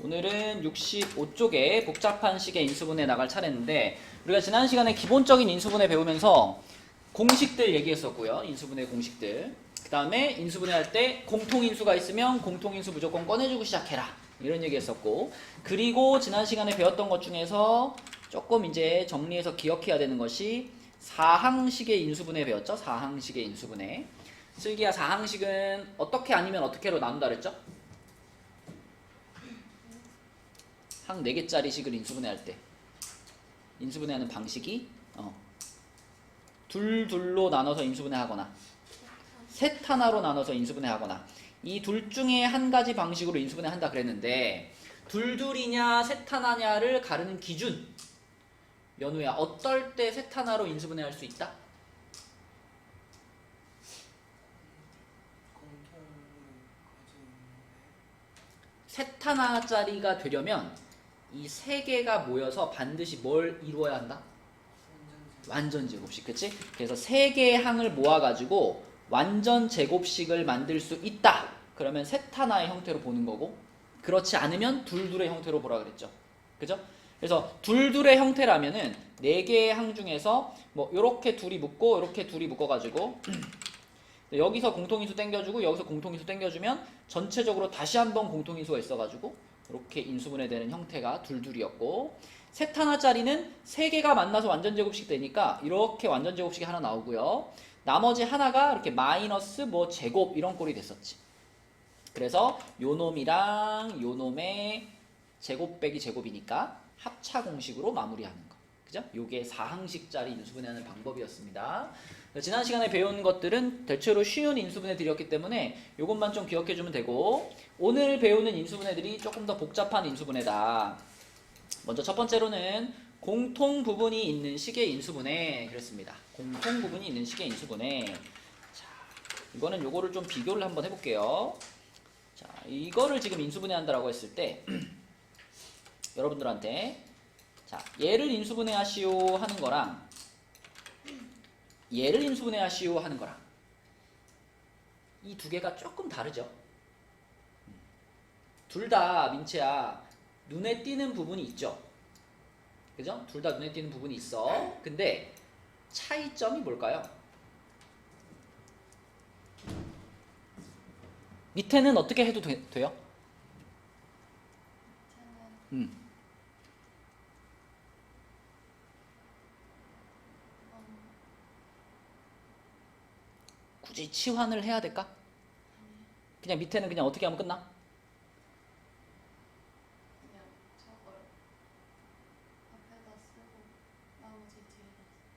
오늘은 65쪽에 복잡한 식의 인수분해 나갈 차례인데 우리가 지난 시간에 기본적인 인수분해 배우면서 공식들 얘기했었고요. 인수분해 공식들. 그 다음에 인수분해 할 때 공통인수가 있으면 공통인수 무조건 꺼내주고 시작해라. 이런 얘기 했었고, 그리고 지난 시간에 배웠던 것 중에서 조금 이제 정리해서 기억해야 되는 것이 사항식의 인수분해 배웠죠. 사항식의 인수분해. 슬기야, 사항식은 어떻게 아니면 어떻게로 나눈다 그랬죠? 항 4개짜리 식을 인수분해할 때 인수분해하는 방식이 둘로 나눠서 인수분해하거나 셋 하나로 나눠서 인수분해하거나 이 둘 중에 한 가지 방식으로 인수분해한다 그랬는데, 둘이냐 셋 하나냐를 가르는 기준, 연우야, 어떨 때 셋 하나로 인수분해할 수 있다? 셋 하나짜리가 되려면 이 세 개가 모여서 반드시 뭘 이루어야 한다? 완전 제곱식, 그치? 그래서 세 개의 항을 모아가지고 완전 제곱식을 만들 수 있다. 그러면 셋 하나의 형태로 보는 거고, 그렇지 않으면 둘의 형태로 보라 그랬죠. 그죠? 그래서 둘의 형태라면은 네 개의 항 중에서 뭐 요렇게 둘이 묶고 요렇게 둘이 묶어가지고 여기서 공통인수 땡겨주고 여기서 공통인수 땡겨주면 전체적으로 다시 한번 공통인수가 있어가지고 이렇게 인수분해되는 형태가 둘이었고, 셋 하나짜리는 세 개가 만나서 완전 제곱식 되니까 이렇게 완전 제곱식이 하나 나오고요. 나머지 하나가 이렇게 마이너스 뭐 제곱 이런 꼴이 됐었지. 그래서 요 놈이랑 요 놈의 제곱 빼기 제곱이니까 합차 공식으로 마무리하는 거. 그죠? 요게 사항식짜리 인수분해하는 방법이었습니다. 지난 시간에 배운 것들은 대체로 쉬운 인수분해들이었기 때문에 요것만 좀 기억해주면 되고, 오늘 배우는 인수분해들이 조금 더 복잡한 인수분해다. 먼저 첫 번째로는 공통 부분이 있는 식의 인수분해 그랬습니다. 공통 부분이 있는 식의 인수분해. 자, 이거는 요거를 좀 비교를 한번 해볼게요. 자, 이거를 지금 인수분해 한다라고 했을 때 여러분들한테 자, 얘를 인수분해 하시오 하는 거랑 얘를 인수분해 하시오 하는 거랑 이 두 개가 조금 다르죠. 둘 다 민채야 눈에 띄는 부분이 있죠. 그죠? 둘 다 눈에 띄는 부분이 있어. 근데 차이점이 뭘까요? 밑에는 어떻게 해도 돼요? 굳이 치환을 해야 될까? 그냥 밑에는 그냥 어떻게 하면 끝나? 그냥 저걸 앞에다 쓰고 나머지 뒤에다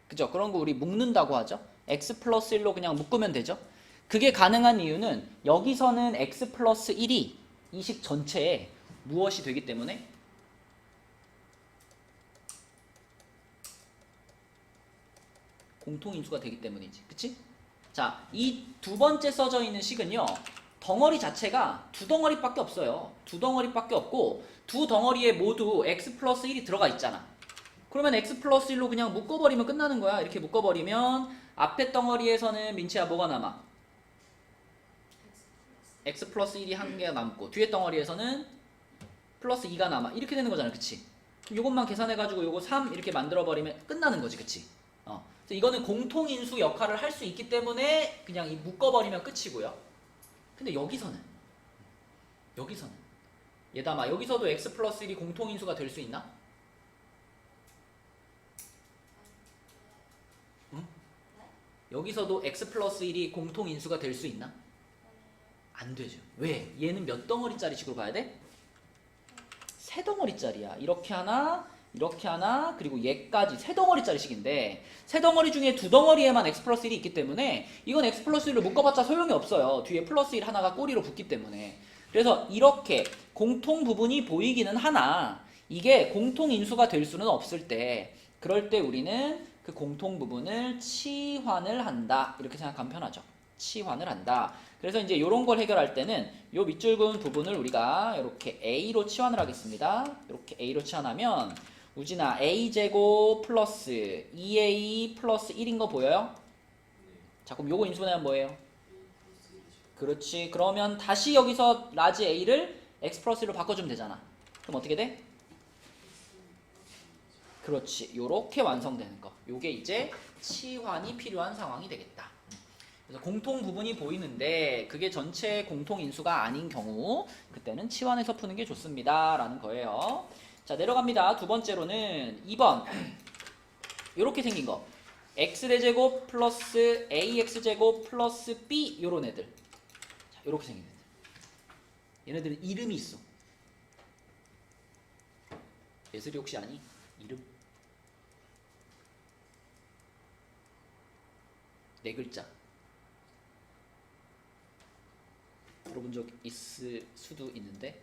그죠? 그런 거 우리 묶는다고 하죠. x 플러스 1로 그냥 묶으면 되죠. 그게 가능한 이유는 여기서는 x 플러스 1이 이 식 전체에 무엇이 되기 때문에 공통인수가 되기 때문이지. 그치? 자, 이 두 번째 써져 있는 식은요, 덩어리 자체가 두 덩어리밖에 없어요. 두 덩어리밖에 없고 두 덩어리에 모두 x 플러스 1이 들어가 있잖아. 그러면 x 플러스 1로 그냥 묶어버리면 끝나는 거야. 이렇게 묶어버리면 앞에 덩어리에서는 민채야 뭐가 남아? x 플러스 1이 한 개가 남고 뒤에 덩어리에서는 플러스 2가 남아. 이렇게 되는 거잖아. 그치? 이것만 계산해가지고 요거 3 이렇게 만들어버리면 끝나는 거지. 그치? 그래서 이거는 공통인수 역할을 할 수 있기 때문에 그냥 이 묶어버리면 끝이고요. 근데 여기서는 얘담아, 여기서도 x 플러스 1이 공통인수가 될 수 있나? 응? 여기서도 x 플러스 1이 공통인수가 될 수 있나? 안 되죠. 왜? 얘는 몇 덩어리짜리 식으로 봐야 돼? 세 덩어리짜리야. 이렇게 하나, 이렇게 하나, 그리고 얘까지 세 덩어리짜리 식인데, 세 덩어리 중에 두 덩어리에만 x 플러스 1이 있기 때문에 이건 x 플러스 1로 묶어봤자 소용이 없어요. 뒤에 플러스 1 하나가 꼬리로 붙기 때문에. 그래서 이렇게 공통 부분이 보이기는 하나 이게 공통인수가 될 수는 없을 때, 그럴 때 우리는 그 공통 부분을 치환을 한다. 이렇게 생각하면 편하죠. 치환을 한다. 그래서 이제 이런 걸 해결할 때는 요 밑줄 그은 부분을 우리가 이렇게 a로 치환을 하겠습니다. 이렇게 a로 치환하면 우진아 a제곱 플러스 2a 플러스 1인 거 보여요? 자, 그럼 요거 인수분해하면 뭐예요? 그렇지. 그러면 다시 여기서 라지 a를 x 플러스 1로 바꿔주면 되잖아. 그럼 어떻게 돼? 그렇지. 요렇게 완성되는 거. 요게 이제 치환이 필요한 상황이 되겠다. 그래서 공통 부분이 보이는데 그게 전체 공통 인수가 아닌 경우 그때는 치환해서 푸는 게 좋습니다. 라는 거예요. 자, 내려갑니다. 두 번째로는 2번. 요렇게 생긴 거. x제곱 플러스 ax제곱 플러스 b 요런 애들. 자, 요렇게 생긴 애들. 얘네들은 이름이 있어. 예슬이 혹시 아니? 이름? 네 글자. 들어본 적 있을 수도 있는데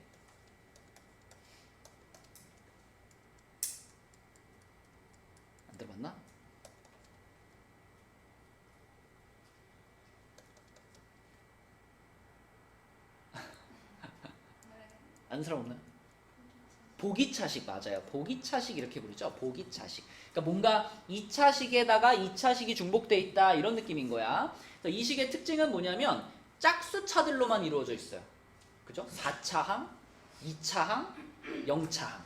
안 들어봤나? 아는 사람 없나요? 보기차식 맞아요. 보기차식 이렇게 부르죠. 보기차식. 그러니까 뭔가 2차식에다가 2차식이 중복돼 있다 이런 느낌인 거야. 그래서 이 식의 특징은 뭐냐면 짝수차들로만 이루어져 있어요. 그죠? 4차항, 2차항, 0차항.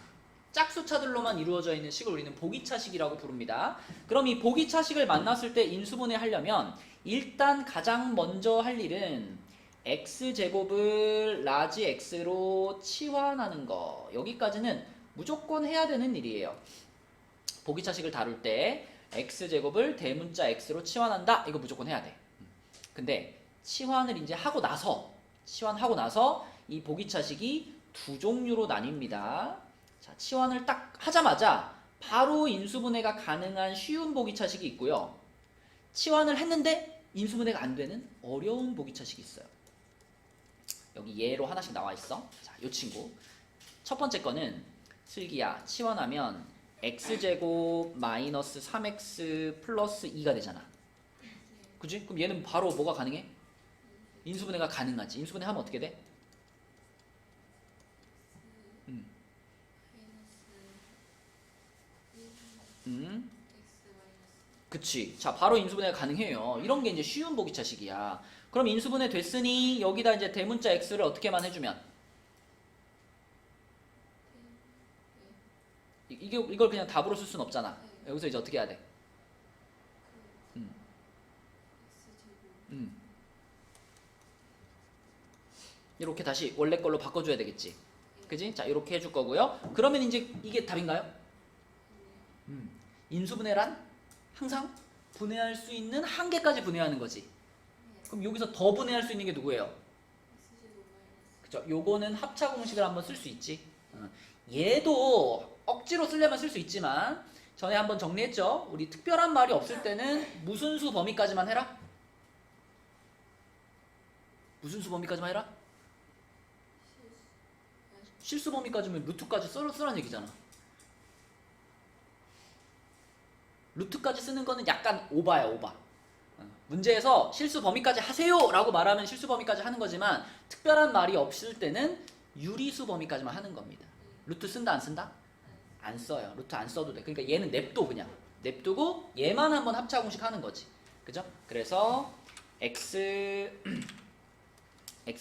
짝수차들로만 이루어져 있는 식을 우리는 보기차식이라고 부릅니다. 그럼 이 보기차식을 만났을 때 인수분해 하려면 일단 가장 먼저 할 일은 x제곱을 라지 x로 치환하는 거. 여기까지는 무조건 해야 되는 일이에요. 보기차식을 다룰 때 x제곱을 대문자 x로 치환한다. 이거 무조건 해야 돼. 근데 치환을 이제 하고 나서 이 보기차식이 두 종류로 나뉩니다. 자, 치환을 딱 하자마자 바로 인수분해가 가능한 쉬운 보기차식이 있고요. 치환을 했는데 인수분해가 안 되는 어려운 보기차식이 있어요. 여기 예로 하나씩 나와 있어. 자, 요 친구. 첫 번째 거는 슬기야, 치환하면 x제곱 마이너스 3x 플러스 2가 되잖아. 그지? 그럼 얘는 바로 뭐가 가능해? 인수분해가 가능하지. 인수분해 하면 어떻게 돼? 그치. 자, 바로 인수분해가 가능해요. 이런 게 이제 쉬운 보기차식이야. 그럼 인수분해 됐으니 여기다 이제 대문자 x를 어떻게만 해주면 이걸 그냥 답으로 쓸 수는 없잖아. 여기서 이제 어떻게 해야 돼? 이렇게 다시 원래 걸로 바꿔줘야 되겠지. 그지? 자, 이렇게 해줄 거고요. 그러면 이제 이게 답인가요? 인수분해란 항상 분해할 수 있는 한계까지 분해하는 거지. 그럼 여기서 더 분해할 수 있는 게 누구예요? 그죠? 요거는 합차 공식을 한번 쓸 수 있지. 얘도 억지로 쓰려면 쓸 수 있지만 전에 한번 정리했죠. 우리 특별한 말이 없을 때는 무슨 수 범위까지만 해라? 무슨 수 범위까지만 해라? 실수 범위까지면 루트까지 쓰라는 얘기잖아. 루트까지 쓰는 거는 약간 오바야, 오바. 문제에서 실수 범위까지 하세요 라고 말하면 실수 범위까지 하는 거지만 특별한 말이 없을 때는 유리수 범위까지만 하는 겁니다. 루트 쓴다 안 쓴다? 안 써요. 루트 안 써도 돼. 그러니까 얘는 냅둬. 그냥 냅두고 얘만 한번 합차 공식 하는 거지. 그죠? 그래서 x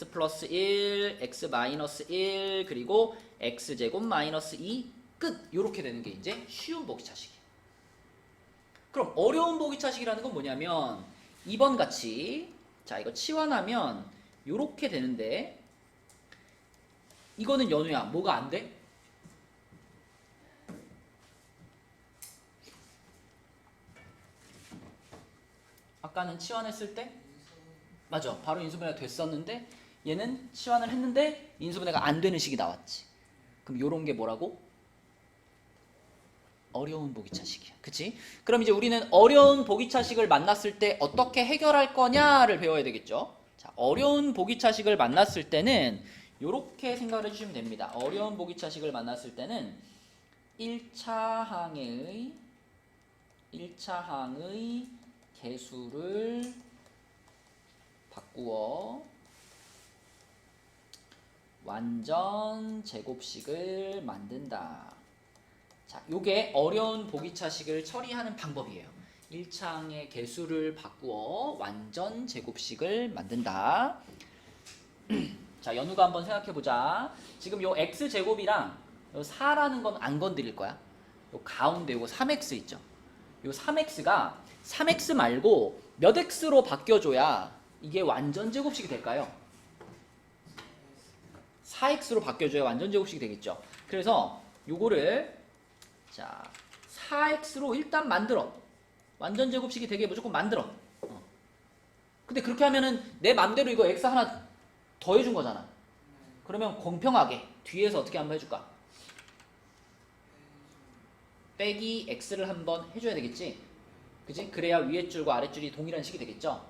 플러스 1, x 마이너스 1, 그리고 x제곱 마이너스 2 끝. 요렇게 되는 게 이제 쉬운 보기차식이에요. 그럼 어려운 보기차식이라는 건 뭐냐면 2번 같이 자, 이거 치환하면 요렇게 되는데 이거는 연우야. 뭐가 안 돼? 아까는 치환했을 때 맞아. 바로 인수분해가 됐었는데 얘는 치환을 했는데 인수분해가 안 되는 식이 나왔지. 그럼 요런 게 뭐라고? 어려운 보기차식이야. 그치? 그럼 이제 우리는 어려운 보기차식을 만났을 때 어떻게 해결할 거냐를 배워야 되겠죠. 자, 어려운 보기차식을 만났을 때는 요렇게 생각을 해주시면 됩니다. 어려운 보기차식을 만났을 때는 1차항의 개수를 바꾸어 완전 제곱식을 만든다. 자, 요게 어려운 보기차식을 처리하는 방법이에요. 1차항의 개수를 바꾸어 완전 제곱식을 만든다. 자, 연우가 한번 생각해보자. 지금 요 x제곱이랑 요 4라는 건 안 건드릴 거야. 요 가운데 요거 3x 있죠. 요 3x가 3x 말고 몇 x로 바뀌어줘야 이게 완전 제곱식이 될까요? 4x로 바뀌어줘야 완전 제곱식이 되겠죠. 그래서 요거를 자 4x로 일단 만들어. 완전 제곱식이 되게 무조건 만들어. 근데 그렇게 하면은 내 맘대로 이거 x 하나 더해준 거잖아. 그러면 공평하게 뒤에서 어떻게 한번 해줄까? 빼기 x를 한번 해줘야 되겠지? 그지? 그래야 위에 줄과 아래 줄이 동일한 식이 되겠죠?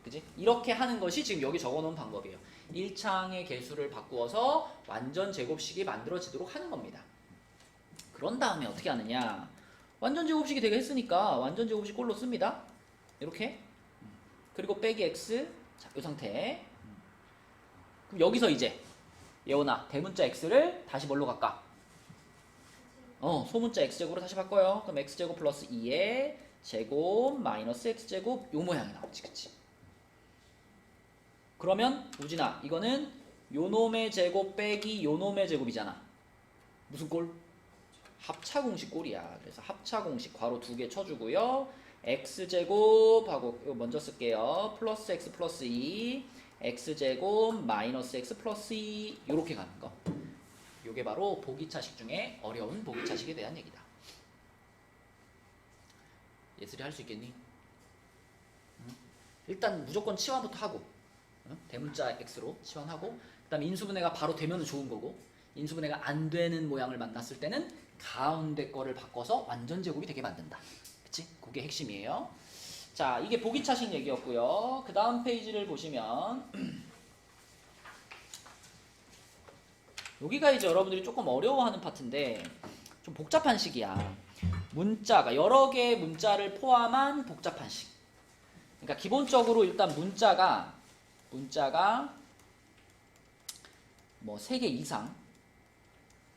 그지? 이렇게 하는 것이 지금 여기 적어놓은 방법이에요. 1창의 개수를 바꾸어서 완전 제곱식이 만들어지도록 하는 겁니다. 그런 다음에 어떻게 하느냐? 완전 제곱식이 되게 했으니까 완전 제곱식 꼴로 씁니다. 이렇게. 그리고 빼기 x. 자, 이 상태. 그럼 여기서 이제 예원아 대문자 x를 다시 뭘로 갈까? 소문자 x제곱으로 다시 바꿔요. 그럼 x제곱 플러스 2의 제곱 마이너스 x제곱 요 모양이 나오지. 그치? 그러면 우진아 이거는 요놈의 제곱 빼기 요놈의 제곱이잖아. 무슨 꼴? 합차공식 꼴이야. 그래서 합차공식 괄호 2개 쳐주고요. x제곱하고 이거 먼저 쓸게요. 플러스 x 플러스 2 x제곱 마이너스 x 플러스 2 요렇게 가는 거. 요게 바로 보기차식 중에 어려운 보기차식에 대한 얘기다. 예슬이 할 수 있겠니? 응? 일단 무조건 치환부터 하고 응? 대문자 x로 치환하고 그 다음에 인수분해가 바로 되면 좋은 거고 인수분해가 안 되는 모양을 만났을 때는 가운데 거를 바꿔서 완전 제곱이 되게 만든다. 그치? 그게 핵심이에요. 자, 이게 보기차식 얘기였고요. 그 다음 페이지를 보시면 여기가 이제 여러분들이 조금 어려워하는 파트인데 좀 복잡한 식이야. 문자가 여러 개의 문자를 포함한 복잡한 식. 그러니까 기본적으로 일단 문자가 뭐 3개 이상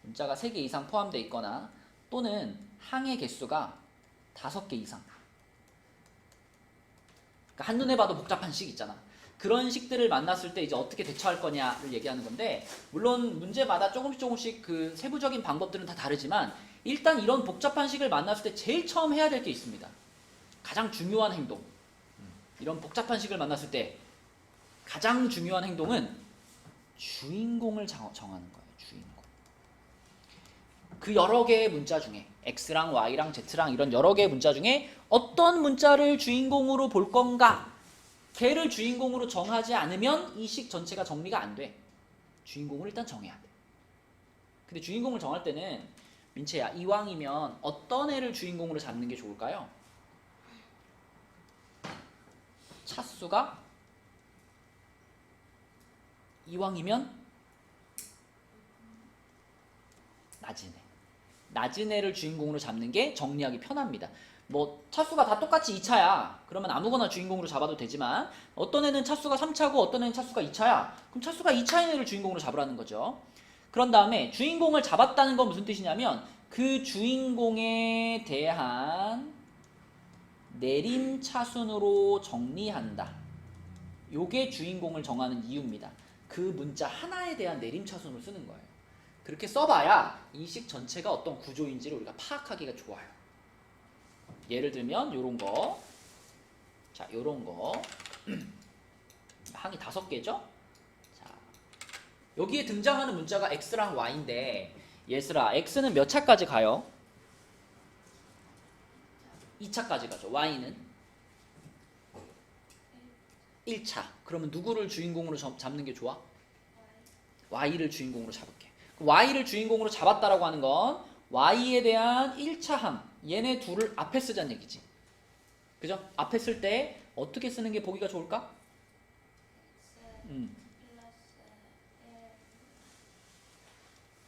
문자가 3개 이상 포함되어 있거나 또는 항의 개수가 5개 이상. 그러니까 한눈에 봐도 복잡한 식 있잖아. 그런 식들을 만났을 때 이제 어떻게 대처할 거냐를 얘기하는 건데 물론 문제마다 조금씩 그 세부적인 방법들은 다 다르지만 일단 이런 복잡한 식을 만났을 때 제일 처음 해야 될 게 있습니다. 가장 중요한 행동. 이런 복잡한 식을 만났을 때 가장 중요한 행동은 주인공을 정하는 거예요. 주인공. 그 여러 개의 문자 중에 x랑 y랑 z랑 이런 여러 개의 문자 중에 어떤 문자를 주인공으로 볼 건가? 걔를 주인공으로 정하지 않으면 이 식 전체가 정리가 안 돼. 주인공을 일단 정해야 돼. 근데 주인공을 정할 때는 민채야 이왕이면 어떤 애를 주인공으로 잡는 게 좋을까요? 차수가 이왕이면 낮은 애를 주인공으로 잡는 게 정리하기 편합니다. 뭐 차수가 다 똑같이 2차야. 그러면 아무거나 주인공으로 잡아도 되지만 어떤 애는 차수가 3차고 어떤 애는 차수가 2차야. 그럼 차수가 2차인 애를 주인공으로 잡으라는 거죠. 그런 다음에 주인공을 잡았다는 건 무슨 뜻이냐면 그 주인공에 대한 내림차순으로 정리한다. 요게 주인공을 정하는 이유입니다. 그 문자 하나에 대한 내림차순을 쓰는 거예요. 그렇게 써봐야 이 식 전체가 어떤 구조인지를 우리가 파악하기가 좋아요. 예를 들면 요런 거. 자, 요런 거. 항이 5개죠? 자, 여기에 등장하는 문자가 x랑 y인데 얘들아, x는 몇 차까지 가요? 2차까지 가죠. y는 1차. 그러면 누구를 주인공으로 잡는 게 좋아? y를 주인공으로 잡을게. y를 주인공으로 잡았다라고 하는 건 y에 대한 1차 항, 얘네 둘을 앞에 쓰자는 얘기지. 그죠? 앞에 쓸 때 어떻게 쓰는 게 보기가 좋을까?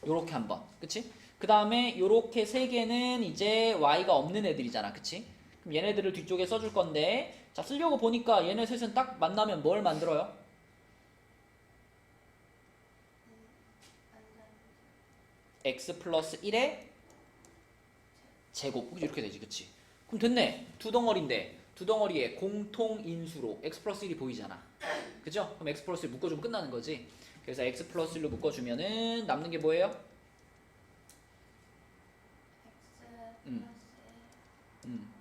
요렇게 한번. 그치? 그 다음에 요렇게 3개는 이제 y가 없는 애들이잖아. 그치? 그럼 얘네들을 뒤쪽에 써줄 건데 자, 쓰려고 보니까 얘네 셋은 딱 만나면 뭘 만들어요? x 플러스 1의 제곱 이렇게 되지. 그치? 그럼 됐네. 두 덩어리인데 두 덩어리에 공통인수로 x 플러스 1이 보이잖아. 그죠? 그럼 x 플러스 1 묶어주면 끝나는 거지. 그래서 x 플러스 1로 묶어주면은 남는 게 뭐예요? 음. 음.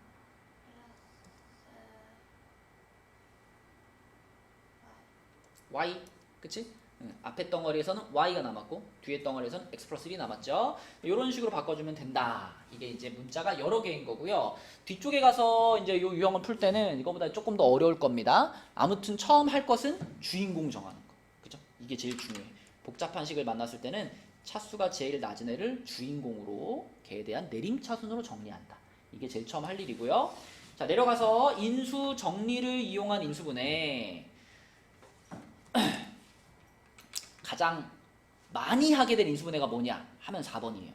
y, 그치? 앞에 덩어리에서는 y가 남았고 뒤에 덩어리에서는 x 플러스 1이 남았죠. 이런 식으로 바꿔주면 된다. 이게 이제 문자가 여러 개인 거고요. 뒤쪽에 가서 이제 이 유형을 풀 때는 이거보다 조금 더 어려울 겁니다. 아무튼 처음 할 것은 주인공 정하는 거. 그죠? 이게 제일 중요해. 복잡한 식을 만났을 때는 차수가 제일 낮은 애를 주인공으로 걔에 대한 내림차순으로 정리한다. 이게 제일 처음 할 일이고요. 자, 내려가서 인수 정리를 이용한 인수분해. 가장 많이 하게 될 인수분해가 뭐냐 하면 4번이에요.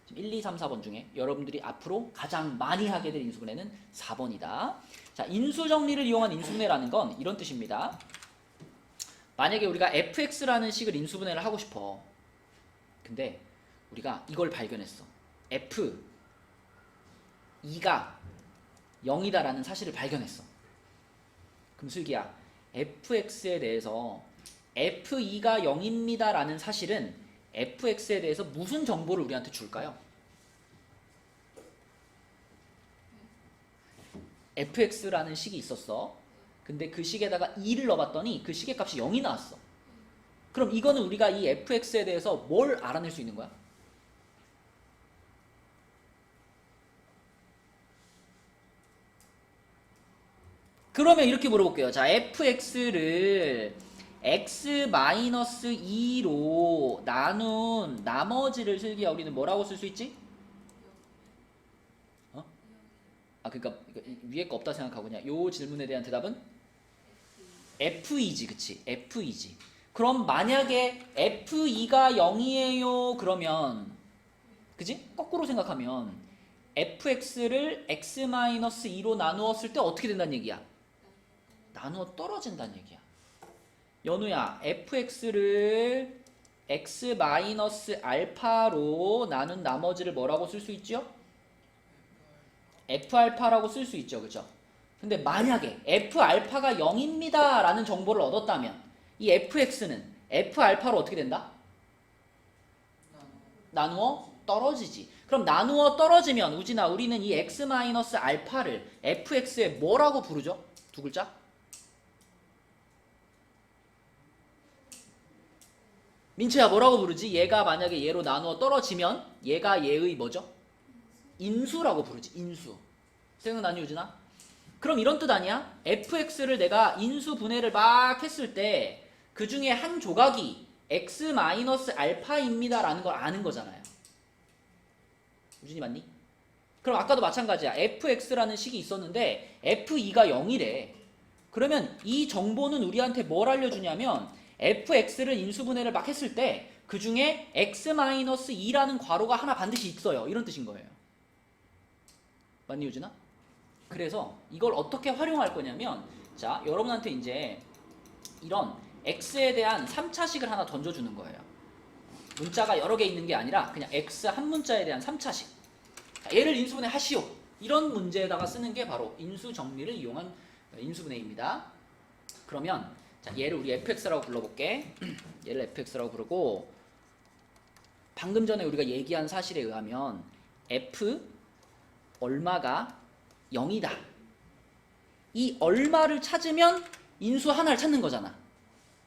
지금 1, 2, 3, 4번 중에 여러분들이 앞으로 가장 많이 하게 될 인수분해는 4번이다. 자, 인수정리를 이용한 인수분해라는 건 이런 뜻입니다. 만약에 우리가 fx라는 식을 인수분해를 하고 싶어. 근데 우리가 이걸 발견했어. f2가 0이다라는 사실을 발견했어. 그럼 슬기야, fx에 대해서 f2가 0입니다 라는 사실은 fx에 대해서 무슨 정보를 우리한테 줄까요? fx라는 식이 있었어. 근데 그 식에다가 2를 넣어봤더니 그 식의 값이 0이 나왔어. 그럼 이거는 우리가 이 fx에 대해서 뭘 알아낼 수 있는 거야? 그러면 이렇게 물어볼게요. 자, fx를 x-2로 나눈 나머지를 슬기야 우리는 뭐라고 쓸 수 있지? 어? 아, 그러니까 위에 거 없다 생각하고 그냥 요 질문에 대한 대답은 f2지, 그치? f2지. 그럼 만약에 f2가 0이에요 그러면, 그치? 거꾸로 생각하면 fx를 x-2로 나누었을 때 어떻게 된다는 얘기야? 나누어 떨어진다는 얘기야. 연우야, fx를 x-알파로 나눈 나머지를 뭐라고 쓸 수 있죠? f알파라고 쓸 수 있죠, 그죠? 근데 만약에 f알파가 0입니다 라는 정보를 얻었다면 이 fx는 f알파로 어떻게 된다? 나누어 떨어지지. 그럼 나누어 떨어지면 우진아, 우리는 이 x-알파를 fx에 뭐라고 부르죠? 두 글자? 민채야, 뭐라고 부르지? 얘가 만약에 얘로 나누어 떨어지면 얘가 얘의 뭐죠? 인수라고 부르지. 인수. 생각나니 우진아? 그럼 이런 뜻 아니야? fx를 내가 인수 분해를 막 했을 때 그 중에 한 조각이 x-알파입니다 라는 걸 아는 거잖아요. 우진이 맞니? 그럼 아까도 마찬가지야. fx라는 식이 있었는데 f2가 0이래. 그러면 이 정보는 우리한테 뭘 알려주냐면 fx를 인수분해를 막 했을 때 그 중에 x-2라는 괄호가 하나 반드시 있어요. 이런 뜻인 거예요. 맞니 유진아? 그래서 이걸 어떻게 활용할 거냐면, 자, 여러분한테 이제 이런 x에 대한 3차식을 하나 던져주는 거예요. 문자가 여러 개 있는 게 아니라 그냥 x 한 문자에 대한 3차식. 얘를 인수분해 하시오. 이런 문제에다가 쓰는 게 바로 인수 정리를 이용한 인수분해입니다. 그러면 자, 얘를 우리 fx라고 불러볼게. 얘를 fx라고 부르고, 방금 전에 우리가 얘기한 사실에 의하면 f 얼마가 0이다. 이 얼마를 찾으면 인수 하나를 찾는 거잖아.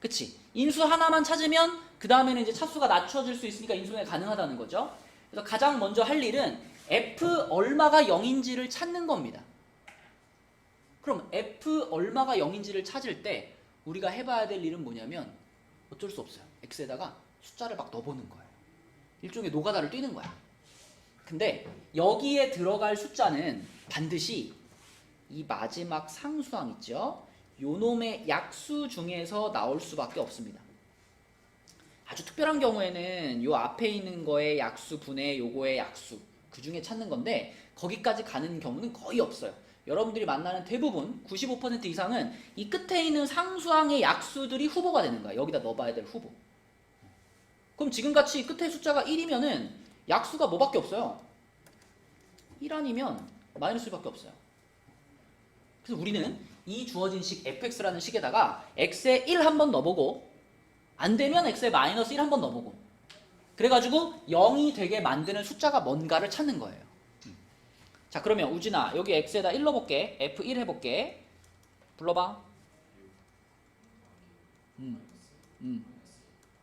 그치? 인수 하나만 찾으면 그 다음에는 이제 차수가 낮춰질 수 있으니까 인수분해 가능하다는 거죠. 그래서 가장 먼저 할 일은 f 얼마가 0인지를 찾는 겁니다. 그럼 f 얼마가 0인지를 찾을 때 우리가 해봐야 될 일은 뭐냐면 어쩔 수 없어요. x에다가 숫자를 막 넣어보는 거예요. 일종의 노가다를 뛰는 거야. 근데 여기에 들어갈 숫자는 반드시 이 마지막 상수항 있죠? 요 놈의 약수 중에서 나올 수밖에 없습니다. 아주 특별한 경우에는 요 앞에 있는 거의 약수 분의 요거의 약수, 그 중에 찾는 건데 거기까지 가는 경우는 거의 없어요. 여러분들이 만나는 대부분 95% 이상은 이 끝에 있는 상수항의 약수들이 후보가 되는 거야. 여기다 넣어봐야 될 후보. 그럼 지금같이 끝에 숫자가 1이면은 약수가 뭐밖에 없어요? 1 아니면 마이너스 1밖에 없어요. 그래서 우리는 이 주어진 식 fx라는 식에다가 x에 1 한번 넣어보고, 안 되면 x에 마이너스 1 한번 넣어보고, 그래가지고 0이 되게 만드는 숫자가 뭔가를 찾는 거예요. 자 그러면 우진아 여기 x에다 1 넣어볼게. f1 해볼게. 불러봐.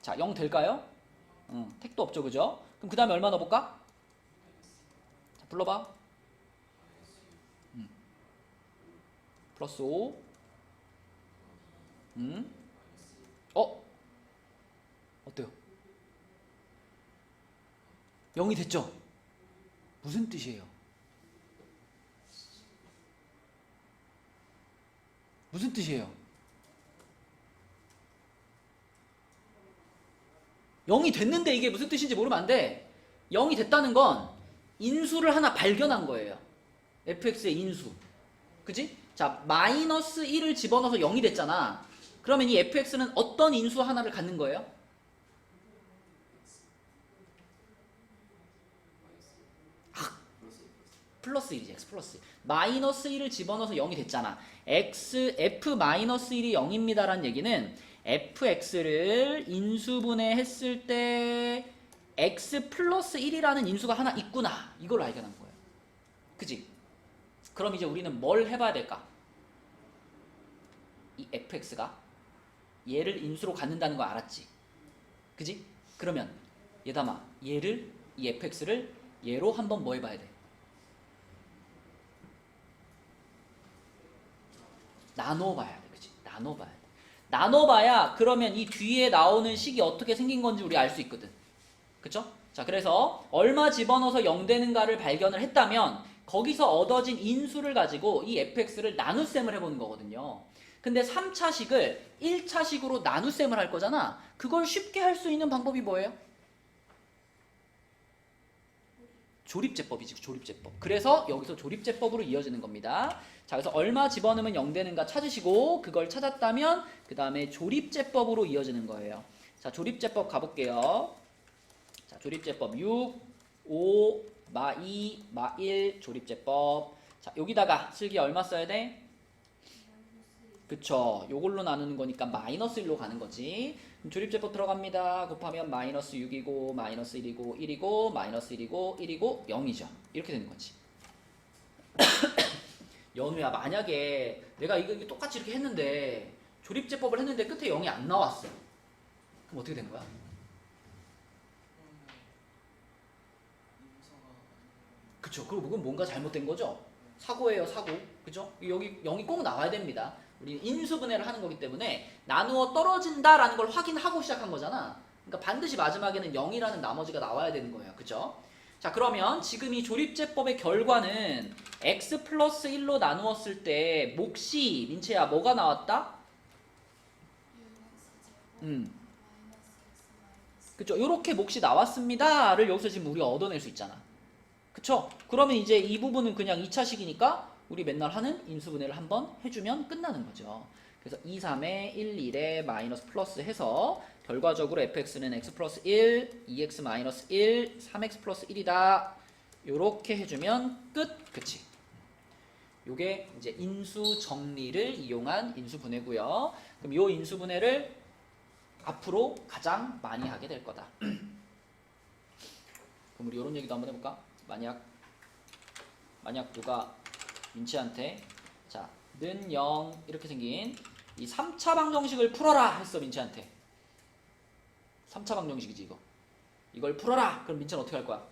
자 0 될까요? 택도 없죠 그죠? 그럼 그 다음에 얼마 넣어볼까? 자, 불러봐. 플러스 5 어때요? 0이 됐죠? 무슨 뜻이에요? 무슨 뜻이에요? 0이 됐는데 이게 무슨 뜻인지 모르면 안 돼. 0이 됐다는 건 인수를 하나 발견한 거예요. fx의 인수. 그지? 자, 마이너스 1을 집어넣어서 0이 됐잖아. 그러면 이 fx는 어떤 인수 하나를 갖는 거예요? 플러스 1이지. x 플러스 1. 마이너스 1을 집어넣어서 0이 됐잖아. f 마이너스 1이 0입니다 라는 얘기는 fx를 인수분해했을 때 x 플러스 1이라는 인수가 하나 있구나. 이걸 발견한 거예요. 그지? 그럼 이제 우리는 뭘 해봐야 될까? 이 fx가 얘를 인수로 갖는다는 거 알았지? 그지? 그러면 얘담아 얘를 이 fx를 얘로 한번 뭐 해봐야 돼? 나눠봐야 돼. 그치? 나눠봐야 돼. 나눠봐야 그러면 이 뒤에 나오는 식이 어떻게 생긴 건지 우리 알 수 있거든. 그쵸? 자, 그래서 얼마 집어넣어서 0 되는가를 발견을 했다면 거기서 얻어진 인수를 가지고 이 fx를 나눗셈을 해보는 거거든요. 근데 3차식을 1차식으로 나눗셈을 할 거잖아. 그걸 쉽게 할 수 있는 방법이 뭐예요? 조립제법이지. 조립제법. 그래서 여기서 조립제법으로 이어지는 겁니다. 자, 그래서 얼마 집어넣으면 0 되는가 찾으시고 그걸 찾았다면 그 다음에 조립제법으로 이어지는 거예요. 자, 조립제법 가볼게요. 자, 조립제법 6, 5, 마 2, 마 1 조립제법. 자, 여기다가 슬기 얼마 써야 돼? 그쵸. 요걸로 나누는 거니까 마이너스 1로 가는 거지. 그럼 조립제법 들어갑니다. 곱하면 마이너스 6이고 마이너스 1이고 1이고 마이너스 1이고 1이고 0이죠. 이렇게 되는 거지. 연우야, 만약에 내가 이거 똑같이 이렇게 했는데 조립제법을 했는데 끝에 0이 안 나왔어. 그럼 어떻게 된 거야? 그쵸. 그건 뭔가 잘못된 거죠? 사고예요, 사고. 그죠? 여기 0이 꼭 나와야 됩니다. 우리는 인수분해를 하는 거기 때문에 나누어 떨어진다라는 걸 확인하고 시작한 거잖아. 그러니까 반드시 마지막에는 0이라는 나머지가 나와야 되는 거예요. 그죠? 자, 그러면 지금 이 조립제법의 결과는 x 플러스 1로 나누었을 때 몫이 민채야 뭐가 나왔다? 그쵸? 요렇게 몫이 나왔습니다를 여기서 지금 우리가 얻어낼 수 있잖아. 그쵸? 그러면 이제 이 부분은 그냥 2차식이니까 우리 맨날 하는 인수분해를 한번 해주면 끝나는 거죠. 그래서 2, 3에 1, 1에 마이너스 플러스 해서 결과적으로 fx는 x 플러스 1, 2x 마이너스 1, 3x 플러스 1이다. 요렇게 해주면 끝. 그치? 요게 이제 인수 정리를 이용한 인수분해고요. 그럼 요 인수분해를 앞으로 가장 많이 하게 될 거다. 그럼 우리 요런 얘기도 한번 해볼까? 만약 누가 민채한테 자, 는 0 이렇게 생긴 이 3차 방정식을 풀어라 했어. 민채한테 3차 방정식이지 이거. 이걸 풀어라. 그럼 민채는 어떻게 할 거야?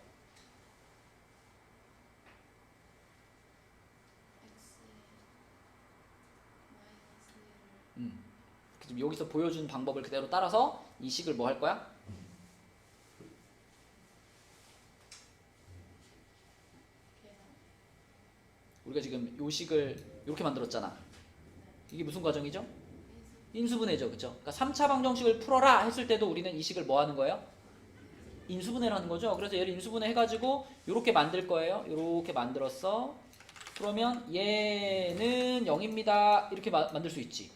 지금 여기서 보여준 방법을 그대로 따라서 이 식을 뭐 할 거야? 우리가 지금 요 식을 이렇게 만들었잖아. 이게 무슨 과정이죠? 인수분해죠. 그쵸? 그러니까 3차 방정식을 풀어라 했을 때도 우리는 이 식을 뭐 하는 거예요? 인수분해를 하는 거죠. 그래서 얘를 인수분해 해가지고 이렇게 만들 거예요. 이렇게 만들었어. 그러면 얘는 0입니다. 이렇게 만들 수 있지.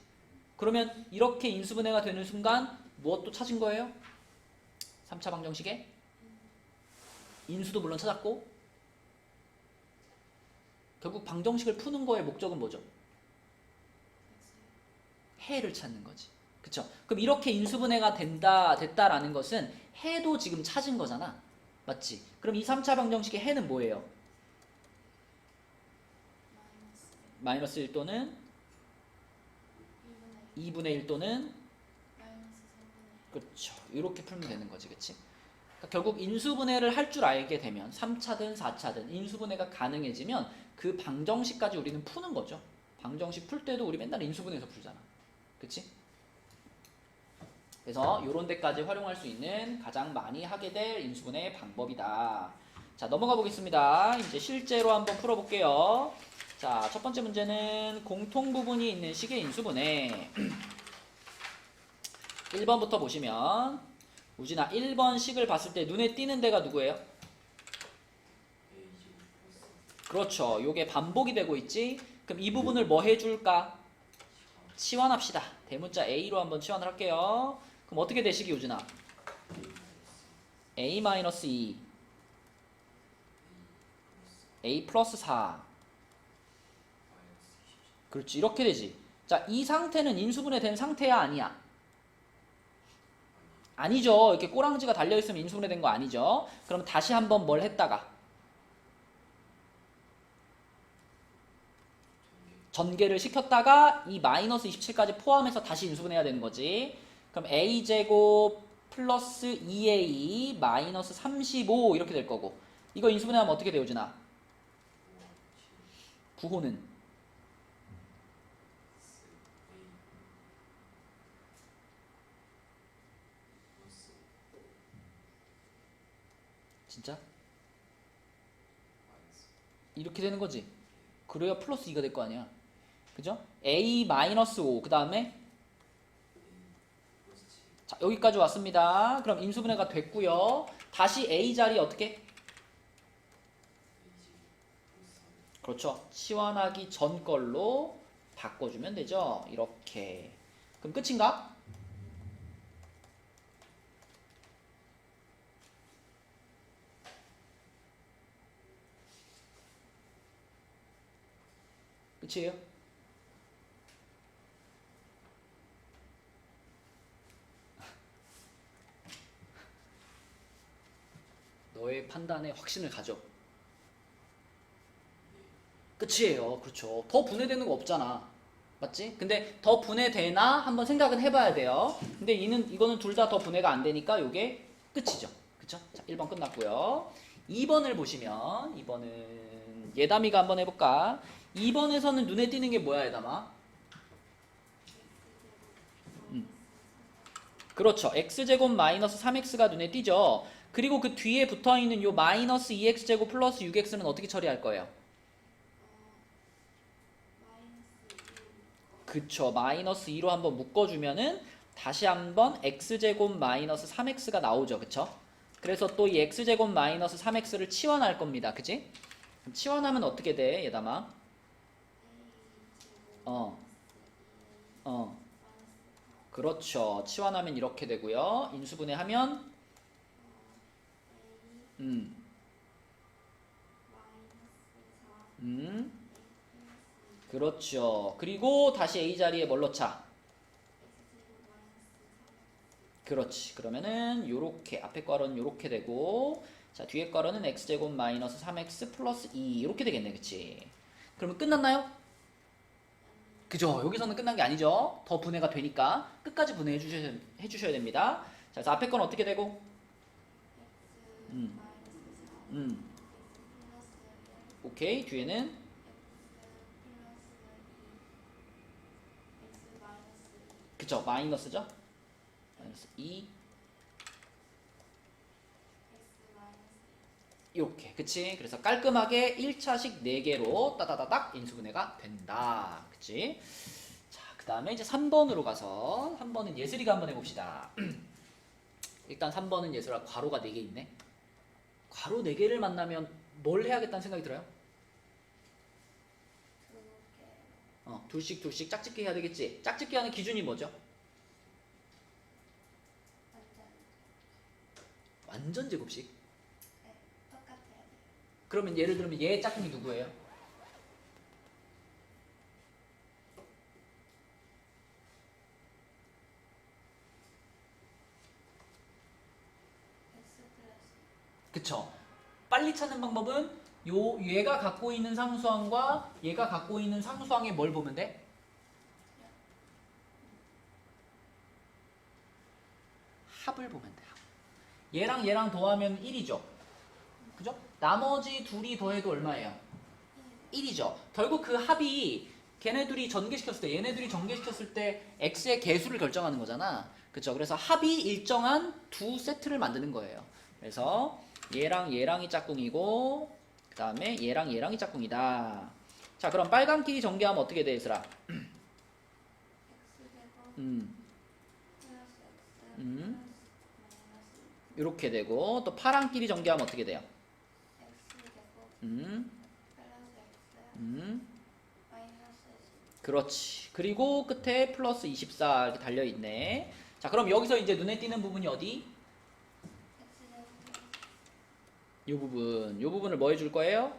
그러면 이렇게 인수분해가 되는 순간 무엇도 찾은 거예요? 3차 방정식에 인수도 물론 찾았고 결국 방정식을 푸는 거의 목적은 뭐죠? 해를 찾는 거지. 그쵸? 그럼 이렇게 인수분해가 됐다라는 것은 해도 지금 찾은 거잖아. 맞지? 그럼 이 3차 방정식의 해는 뭐예요? 마이너스 1 또는 2분의 1 또는 마이너스 3분의 1. 그렇죠. 이렇게 풀면 되는 거지, 그치? 그러니까 결국 인수분해를 할 줄 알게 되면 3차든 4차든 인수분해가 가능해지면 그 방정식까지 우리는 푸는 거죠. 방정식 풀 때도 우리 맨날 인수분해에서 풀잖아. 그치? 그래서 요런 데까지 활용할 수 있는 가장 많이 하게 될 인수분해 방법이다. 자, 넘어가 보겠습니다. 이제 실제로 한번 풀어볼게요. 자, 첫 번째 문제는 공통 부분이 있는 식의 인수분해. 1번부터 보시면 우진아 1번 식을 봤을 때 눈에 띄는 데가 누구예요? 그렇죠. 요게 반복이 되고 있지. 그럼 이 부분을 뭐 해줄까? 치환합시다. 대문자 A로 한번 치환을 할게요. 그럼 어떻게 되시기 우진아? A-2 A 플러스 4 그렇지. 이렇게 되지. 자, 이 상태는 인수분해 된 상태야 아니야? 아니죠. 이렇게 꼬랑지가 달려있으면 인수분해 된 거 아니죠. 그럼 다시 한번 뭘 했다가 전개를 시켰다가 이 마이너스 27까지 포함해서 다시 인수분해야 되는 거지. 그럼 a제곱 플러스 2a 마이너스 35 이렇게 될 거고, 이거 인수분해하면 어떻게 돼요 준아? 부호는 진짜? 이렇게 되는 거지. 그래야 플러스 2가 될 거 아니야. 그죠? a 마이너스 5 그 다음에 자, 여기까지 왔습니다. 그럼 인수분해가 됐고요. 다시 a 자리 어떻게? 그렇죠. 치환하기 전 걸로 바꿔주면 되죠. 이렇게. 그럼 끝인가? 끝이에요? 너의 판단에 확신을 가져. 끝이에요. 그렇죠. 더 분해되는 거 없잖아. 맞지? 근데 더 분해되나 한번 생각은 해봐야 돼요. 근데 이거는 둘 다 더 분해가 안 되니까 이게 끝이죠. 그쵸? 자, 1번 끝났고요. 2번을 보시면 2번은 예담이가 한번 해볼까? 2번에서는 눈에 띄는 게 뭐야, 예담아? 그렇죠. x제곱 마이너스 3x가 눈에 띄죠. 그리고 그 뒤에 붙어있는 요 마이너스 2x제곱 플러스 6x는 어떻게 처리할 거예요? 그쵸. 마이너스 2로 한번 묶어주면은 다시 한번 x제곱 마이너스 3x가 나오죠. 그쵸? 그래서 또 이 x제곱 마이너스 3x를 치환할 겁니다. 그치? 치환하면 어떻게 돼, 예담아? 그렇죠. 치환하면 이렇게 되고요. 인수분해하면 그렇죠. 그리고 다시 A 자리에 뭘 넣자? 그렇지. 그러면은 요렇게 앞에 괄호는 요렇게 되고, 자 뒤에 괄호는 x제곱 마이너스 3x 플러스 2 이렇게 되겠네. 그치? 그러면 끝났나요? 그죠? 여기서는 끝난 게 아니죠. 더 분해가 되니까 끝까지 분해해 주셔야 됩니다. 자, 그래서 앞에 건 어떻게 되고? 오케이. 뒤에는 그쵸? 마이너스죠? 마이너스 2 이렇게. 그치? 그래서 깔끔하게 1차식 4개로 따다다닥 인수분해가 된다. 그치? 자, 그 다음에 이제 3번으로 가서 3번은 예슬이가 한번 해봅시다. 일단 3번은 예슬아 괄호가 4개 있네. 괄호 4개를 만나면 뭘 해야겠다는 생각이 들어요? 둘씩 짝짓기 해야 되겠지? 짝짓기 하는 기준이 뭐죠? 완전 제곱식? 네, 똑같아야 돼요. 그러면 예를 들면 얘의 짝꿍이 누구예요? x 플러스 그쵸? 빨리 찾는 방법은 얘가 갖고 있는 상수항과 얘가 갖고 있는 상수항에 뭘 보면 돼? 합을 보면 돼. 얘랑 얘랑 더하면 1이죠. 그죠? 나머지 둘이 더해도 얼마예요? 1이죠. 결국 그 합이 걔네들이 전개시켰을 때, 얘네들이 전개시켰을 때 x의 개수를 결정하는 거잖아. 그쵸? 그래서 합이 일정한 두 세트를 만드는 거예요. 그래서 얘랑 얘랑이 짝꿍이고 그 다음에 얘랑 얘랑이 짝꿍이다. 자, 그럼 빨간끼리 전개하면 어떻게 돼, 얘들아? 이렇게 되고 또 파랑끼리 전개하면 어떻게 돼요? 그렇지. 그리고 끝에 플러스 24 이렇게 달려있네. 자, 그럼 여기서 이제 눈에 띄는 부분이 어디? 요 부분을 뭐 해줄 거예요?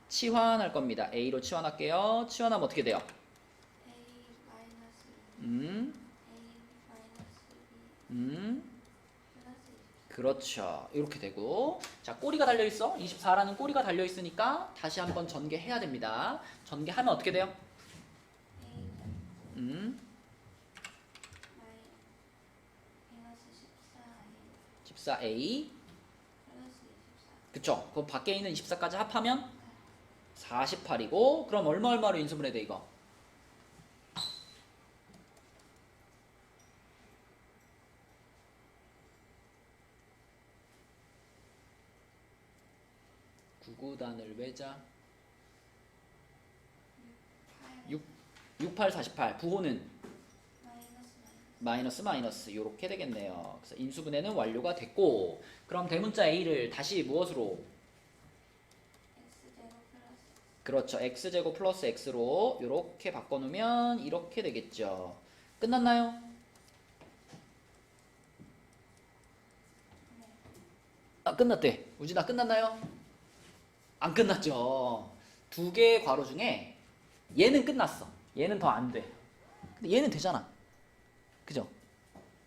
치환할 겁니다. A로 치환할게요. 치환하면 어떻게 돼요? 그렇죠. 이렇게 되고, 자, 꼬리가 달려있어. 24라는 꼬리가 달려있으니까 다시 한번 전개해야 됩니다. 전개하면 어떻게 돼요? 14A. 그쵸. 그 밖에 있는 24까지 합하면 48이고, 그럼 얼마로 인수분해 돼, 이거? 구구단을 외자 68, 48. 부호는 마이너스 요렇게 되겠네요. 그래서 인수분해는 완료가 됐고, 그럼 대문자 A를 다시 무엇으로? 그렇죠. x제곱 플러스 x로 요렇게 바꿔놓으면 이렇게 되겠죠. 끝났나요? 아, 끝났대. 우진아, 끝났나요? 안 끝났죠. 두 개의 괄호 중에 얘는 끝났어. 얘는 더 안 돼. 근데 얘는 되잖아. 그죠?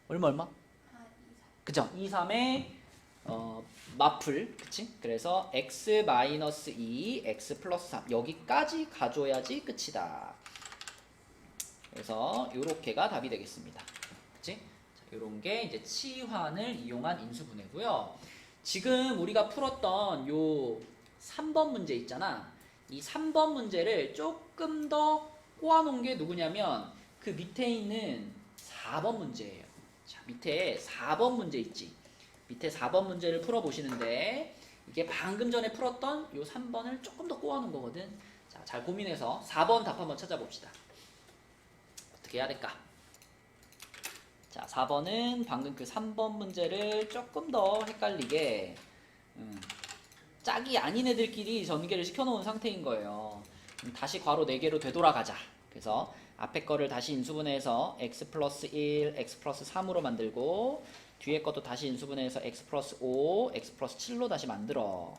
얼마? 그죠? 2, 3의 마플. 그치? 그래서 x-2, x 플러스 3 여기까지 가져야지 끝이다. 그래서 요렇게가 답이 되겠습니다. 그치? 자, 요런 게 이제 치환을 이용한 인수분해고요. 지금 우리가 풀었던 요 3번 문제 있잖아. 이 3번 문제를 조금 더 꼬아놓은 게 누구냐면 그 밑에 있는 4번 문제예요. 자, 밑에 4번 문제 있지. 밑에 4번 문제를 풀어보시는데 이게 방금 전에 풀었던 요 3번을 조금 더 꼬아놓은 거거든. 자, 잘 고민해서 4번 답 한번 찾아봅시다. 어떻게 해야 될까? 자, 4번은 방금 그 3번 문제를 조금 더 헷갈리게 짝이 아닌 애들끼리 전개를 시켜놓은 상태인 거예요. 다시 괄호 4개로 되돌아가자. 그래서 앞에 거를 다시 인수분해해서 x 플러스 1, x 플러스 3으로 만들고 뒤에 것도 다시 인수분해해서 x 플러스 5, x 플러스 7로 다시 만들어.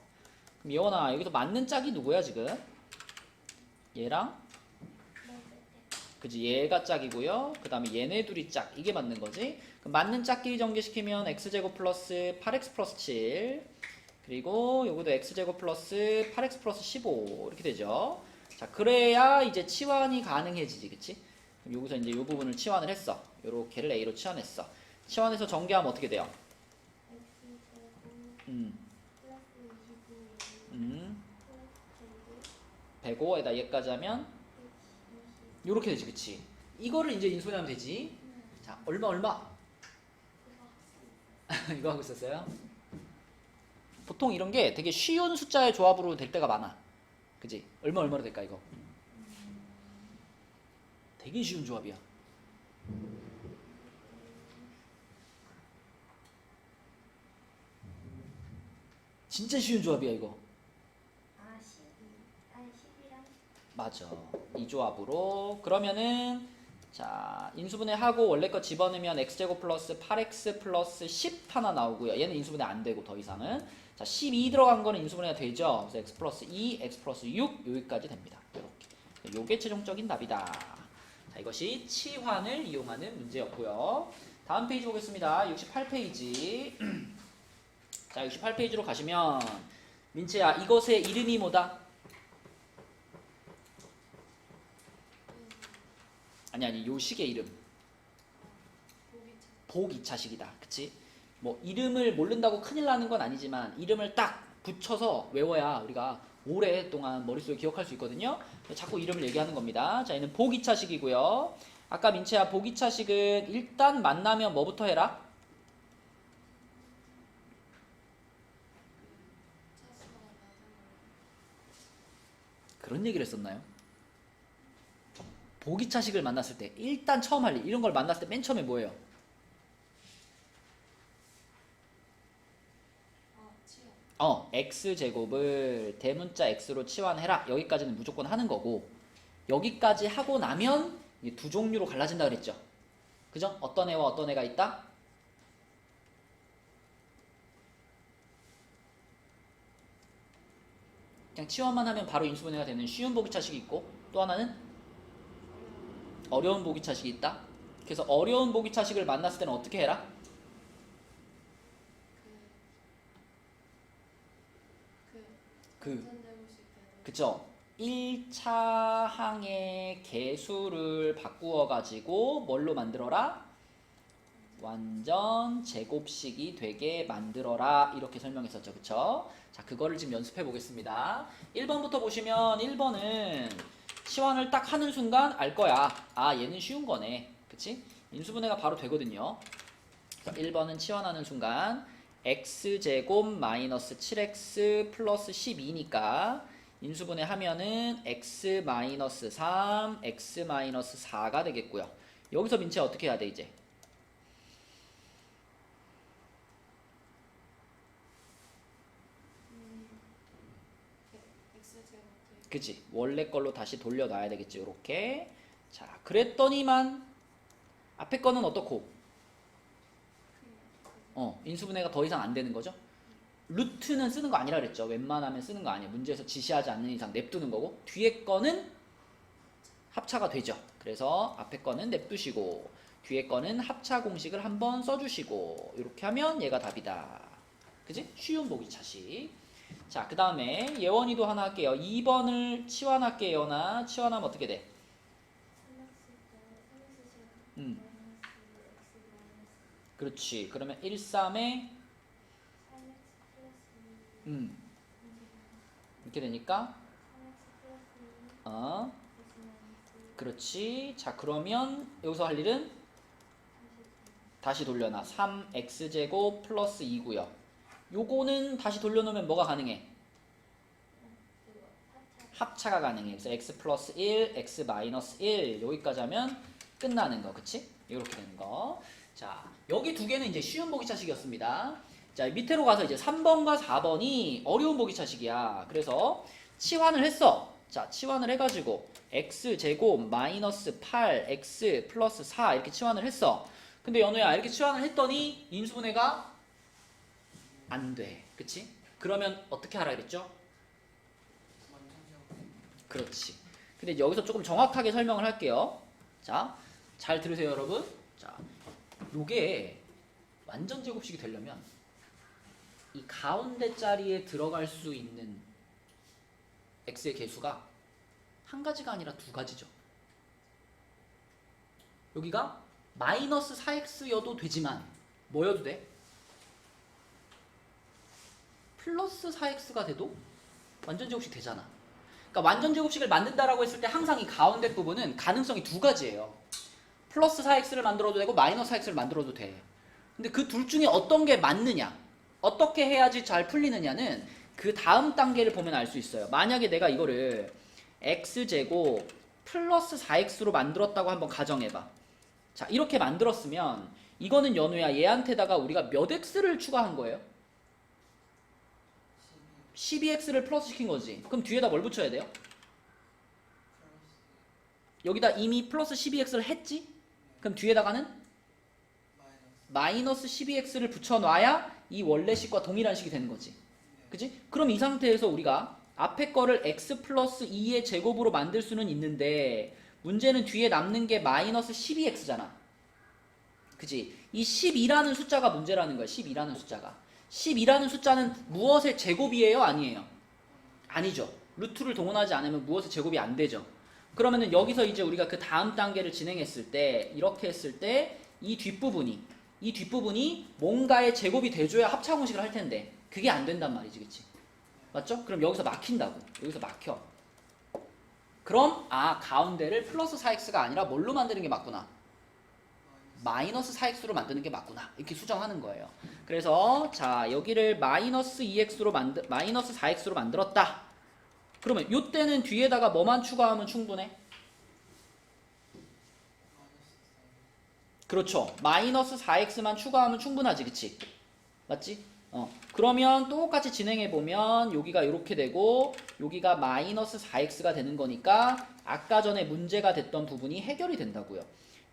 그럼 예원아, 여기서 맞는 짝이 누구야 지금? 얘랑? 그지, 얘가 짝이고요. 그 다음에 얘네 둘이 짝. 이게 맞는 거지. 그럼 맞는 짝끼리 전개시키면 x제곱 플러스 8x 플러스 7 그리고 요것도 x제곱 플러스 8x 플러스 15 이렇게 되죠. 자, 그래야 이제 치환이 가능해지지, 그치? 그럼 여기서 이제 요 부분을 치환을 했어. 요렇게를 A로 치환했어. 치환해서 전개하면 어떻게 돼요? 105에다 얘까지 하면 요렇게 되지, 그치? 이거를 이제 인수분해하면 되지. 자, 얼마? 이거 하고 있었어요? 보통 이런 게 되게 쉬운 숫자의 조합으로 될 때가 많아. 그지? 얼마로 될까 이거? 되게 쉬운 조합이야. 진짜 쉬운 조합이야 이거. 아, 12랑 맞아. 이 조합으로 그러면은 자, 인수분해 하고 원래 거 집어넣으면 x제곱 플러스 8x 플러스 10 하나 나오고요. 얘는 인수분해 안 되고 더 이상은. 자, 12 들어간 거는 인수분해가 되죠. 그래서 x 플러스 2, x 플러스 6 여기까지 됩니다. 이렇게. 요게 최종적인 답이다. 자, 이것이 치환을 이용하는 문제였고요. 다음 페이지 보겠습니다. 68페이지. 자, 68페이지로 가시면 민채야, 이것의 이름이 뭐다? 아니, 요 식의 이름. 복이차식이다. 그치? 뭐, 이름을 모른다고 큰일 나는 건 아니지만, 이름을 딱 붙여서 외워야 우리가 오랫동안 머릿속에 기억할 수 있거든요. 자꾸 이름을 얘기하는 겁니다. 자, 얘는 복이차식이고요. 아까 민채야, 복이차식은 일단 만나면 뭐부터 해라? 그런 얘기를 했었나요? 복이차식을 만났을 때 일단 처음 할 일, 이런 걸 만났을 때 맨 처음에 뭐예요? x제곱을 대문자 x로 치환해라. 여기까지는 무조건 하는 거고, 여기까지 하고 나면 이게 두 종류로 갈라진다 그랬죠. 그죠? 어떤 애와 어떤 애가 있다? 그냥 치환만 하면 바로 인수분해가 되는 쉬운 복이차식이 있고, 또 하나는 어려운 복이차식이 있다. 그래서 어려운 복이차식을 만났을 때는 어떻게 해라? 그쵸? 1차 항의 개수를 바꾸어 가지고 뭘로 만들어라? 완전 제곱식이 되게 만들어라. 이렇게 설명했었죠. 그쵸? 자, 그거를 지금 연습해 보겠습니다. 1번부터 보시면 1번은 치환을 딱 하는 순간 알 거야. 아, 얘는 쉬운 거네. 그치? 인수분해가 바로 되거든요. 그래서 1번은 치환하는 순간 x제곱 마이너스 7x 플러스 12니까 인수분해 하면은 x 마이너스 3, x 마이너스 4가 되겠고요. 여기서 민채 어떻게 해야 돼 이제? 그치? 원래 걸로 다시 돌려놔야 되겠지. 요렇게. 자, 그랬더니만 앞에 거는 어떻고? 인수분해가 더 이상 안 되는 거죠. 루트는 쓰는 거 아니라 그랬죠. 웬만하면 쓰는 거 아니에요. 문제에서 지시하지 않는 이상 냅두는 거고, 뒤에 거는 합차가 되죠. 그래서 앞에 거는 냅두시고 뒤에 거는 합차 공식을 한번 써주시고, 이렇게 하면 얘가 답이다. 그지? 쉬운 복이차식. 자, 그 다음에 예원이도 하나 할게요. 2번을 치환할게요. 나 치환하면 어떻게 돼? 그렇지. 그러면 1, 3에 이렇게 되니까 그렇지. 자, 그러면 여기서 할 일은 다시 돌려놔. 3x제곱 플러스 2고요. 요거는 다시 돌려놓으면 뭐가 가능해? 합차가 가능해. 그래서 x 플러스 1, x 마이너스 1 여기까지 하면 끝나는 거. 그치? 이렇게 되는 거. 자, 여기 두 개는 이제 쉬운 복이차식이었습니다. 자, 밑으로 가서 이제 3번과 4번이 어려운 복이차식이야. 그래서 치환을 했어. 자, 치환을 해가지고 x제곱 마이너스 8x 플러스 4 이렇게 치환을 했어. 근데 연우야, 이렇게 치환을 했더니 인수분해가 안 돼. 그치? 그러면 어떻게 하라 그랬죠? 그렇지. 근데 여기서 조금 정확하게 설명을 할게요. 자, 잘 들으세요, 여러분. 자, 요게 완전 제곱식이 되려면 이 가운데 자리에 들어갈 수 있는 x의 개수가 한 가지가 아니라 두 가지죠. 여기가 마이너스 4x여도 되지만 뭐여도 돼? 플러스 4x가 돼도 완전 제곱식 되잖아. 그러니까 완전 제곱식을 만든다라고 했을 때 항상 이 가운데 부분은 가능성이 두 가지예요. 플러스 4x를 만들어도 되고 마이너스 4x를 만들어도 돼. 근데 그 둘 중에 어떤 게 맞느냐, 어떻게 해야지 잘 풀리느냐는 그 다음 단계를 보면 알 수 있어요. 만약에 내가 이거를 x제곱 플러스 4x로 만들었다고 한번 가정해봐. 자, 이렇게 만들었으면 이거는 연우야, 얘한테다가 우리가 몇 x를 추가한 거예요? 12x를 플러스 시킨 거지. 그럼 뒤에다 뭘 붙여야 돼요? 여기다 이미 플러스 12x를 했지? 그럼 뒤에다가는 마이너스 12x를 붙여놔야 이 원래 식과 동일한 식이 되는 거지. 그치? 그럼 이 상태에서 우리가 앞에 거를 x 플러스 2의 제곱으로 만들 수는 있는데 문제는 뒤에 남는 게 마이너스 12x잖아. 그치? 이 12라는 숫자가 문제라는 거야. 12라는 숫자가. 12라는 숫자는 무엇의 제곱이에요? 아니에요? 아니죠. 루트를 동원하지 않으면 무엇의 제곱이 안 되죠. 그러면은 여기서 이제 우리가 그 다음 단계를 진행했을 때 이렇게 했을 때 이 뒷부분이 뭔가의 제곱이 돼줘야 합차 공식을 할 텐데 그게 안 된단 말이지, 그치? 맞죠? 그럼 여기서 막힌다고. 여기서 막혀. 그럼 가운데를 플러스 4x가 아니라 뭘로 만드는 게 맞구나? 마이너스 4x로 만드는 게 맞구나. 이렇게 수정하는 거예요. 그래서 자, 여기를 마이너스 4x로 만들었다. 그러면 이때는 뒤에다가 뭐만 추가하면 충분해? 그렇죠. 마이너스 4x만 추가하면 충분하지, 그치? 맞지? 그러면 똑같이 진행해보면 여기가 이렇게 되고 여기가 마이너스 4x가 되는 거니까 아까 전에 문제가 됐던 부분이 해결이 된다고요.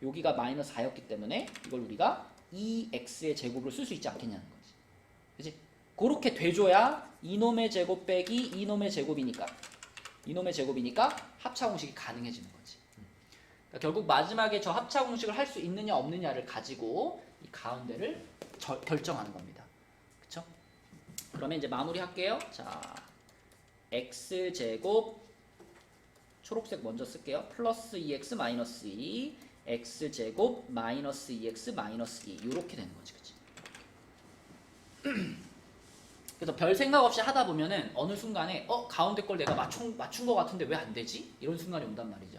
여기가 마이너스 4였기 때문에 이걸 우리가 2x의 제곱으로 쓸 수 있지 않겠냐는 거지. 그치? 그렇게 돼줘야 이놈의 제곱 빼기 이놈의 제곱이니까 합차 공식이 가능해지는 거지. 그러니까 결국 마지막에 저 합차 공식을 할 수 있느냐 없느냐를 가지고 이 가운데를 결정하는 겁니다. 그쵸? 그러면 이제 마무리 할게요. 자, x제곱 초록색 먼저 쓸게요. 플러스 2x 마이너스 2 x제곱 마이너스 2x 마이너스 2 이렇게 되는 거지, 그치? 그래서 별 생각 없이 하다 보면은 어느 순간에 가운데 걸 내가 맞춘 거 같은데 왜 안 되지? 이런 순간이 온단 말이죠.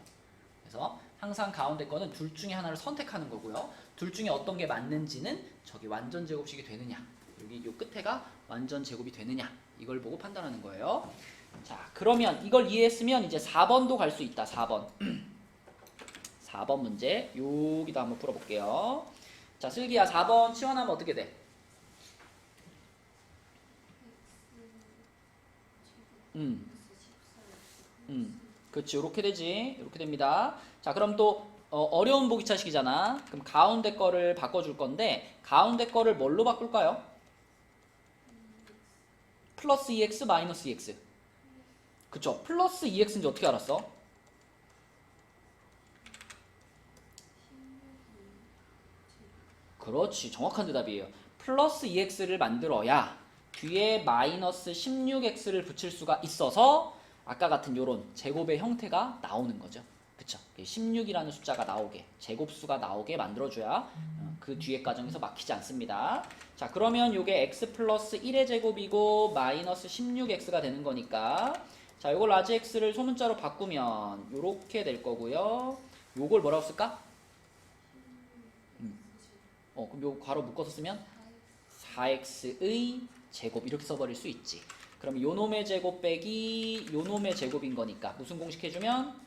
그래서 항상 가운데 거는 둘 중에 하나를 선택하는 거고요. 둘 중에 어떤 게 맞는지는 저기 완전 제곱식이 되느냐, 여기 요 끝에가 완전 제곱이 되느냐, 이걸 보고 판단하는 거예요. 자, 그러면 이걸 이해했으면 이제 4번도 갈 수 있다. 4번. 4번 문제 여기다 한번 풀어볼게요. 자, 슬기야 4번 치환하면 어떻게 돼? 그렇지. 이렇게 되지. 이렇게 됩니다. 자, 그럼 또 어려운 보기차식이잖아. 그럼 가운데 거를 바꿔줄 건데 가운데 거를 뭘로 바꿀까요? 플러스 2x 마이너스 2x. 그쵸. 플러스 2x인지 어떻게 알았어? 그렇지. 정확한 대답이에요. 플러스 2x를 만들어야 뒤에 마이너스 16x를 붙일 수가 있어서 아까 같은 요런 제곱의 형태가 나오는 거죠. 그쵸? 16이라는 숫자가 나오게, 제곱수가 나오게 만들어줘야 그 뒤에 과정에서 막히지 않습니다. 자, 그러면 요게 x 플러스 1의 제곱이고 마이너스 16x가 되는 거니까 자, 요걸 라지 x를 소문자로 바꾸면 요렇게 될 거고요. 요걸 뭐라고 쓸까? 그럼 요 괄호 묶어서 쓰면 4x의 제곱 이렇게 써버릴 수 있지. 그럼 요놈의 제곱 빼기 요놈의 제곱인 거니까 무슨 공식 해주면?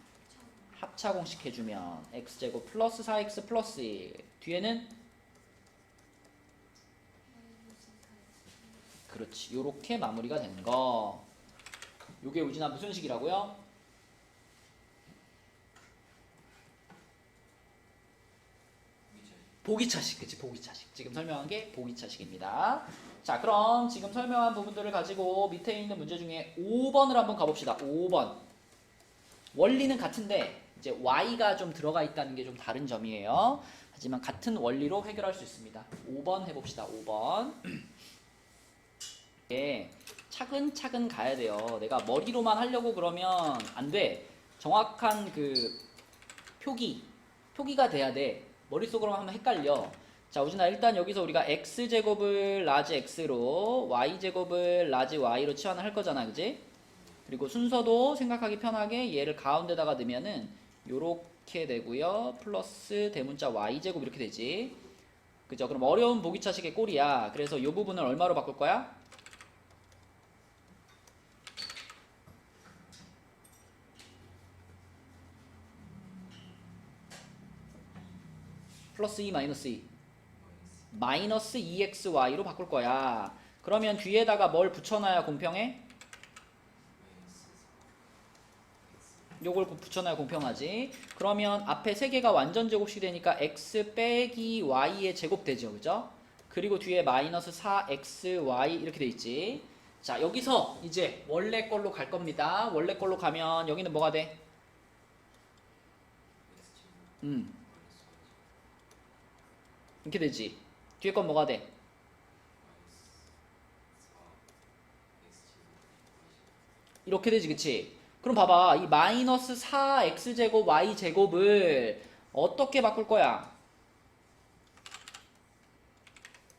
합차 공식 해주면 x제곱 플러스 4x 플러스 1 뒤에는 그렇지. 요렇게 마무리가 되는 거. 요게 우진아 무슨 식이라고요? 보기차식. 그치? 보기차식. 지금 설명한 게 보기차식입니다. 자, 그럼 지금 설명한 부분들을 가지고 밑에 있는 문제 중에 5번을 한번 가봅시다. 5번. 원리는 같은데 이제 y가 좀 들어가 있다는 게 좀 다른 점이에요. 하지만 같은 원리로 해결할 수 있습니다. 5번 해봅시다. 5번. 이게 차근차근 가야 돼요. 내가 머리로만 하려고 그러면 안 돼. 정확한 그 표기가 돼야 돼. 머릿속으로만 하면 헷갈려. 자, 우진아, 일단 여기서 우리가 x제곱을 라지 x로 y제곱을 라지 y로 치환을 할 거잖아, 그지? 그리고 순서도 생각하기 편하게 얘를 가운데다가 넣으면은 요렇게 되고요. 플러스 대문자 y제곱 이렇게 되지. 그죠? 그럼 어려운 보기차식의 꼴이야. 그래서 요 부분을 얼마로 바꿀 거야? 플러스 2 마이너스 2 마이너스 2xy로 바꿀 거야. 그러면 뒤에다가 뭘 붙여놔야 공평해? 요걸 붙여놔야 공평하지. 그러면 앞에 세 개가 완전 제곱식이 되니까 x 빼기 y의 제곱 되죠, 그죠? 그리고 뒤에 마이너스 4xy 이렇게 돼 있지. 자, 여기서 이제 원래 걸로 갈 겁니다. 원래 걸로 가면 여기는 뭐가 돼? 이렇게 되지. 뒤에 건 뭐가 돼? 이렇게 되지, 그치? 그럼 봐봐. 이 마이너스 4x제곱 y제곱을 어떻게 바꿀 거야?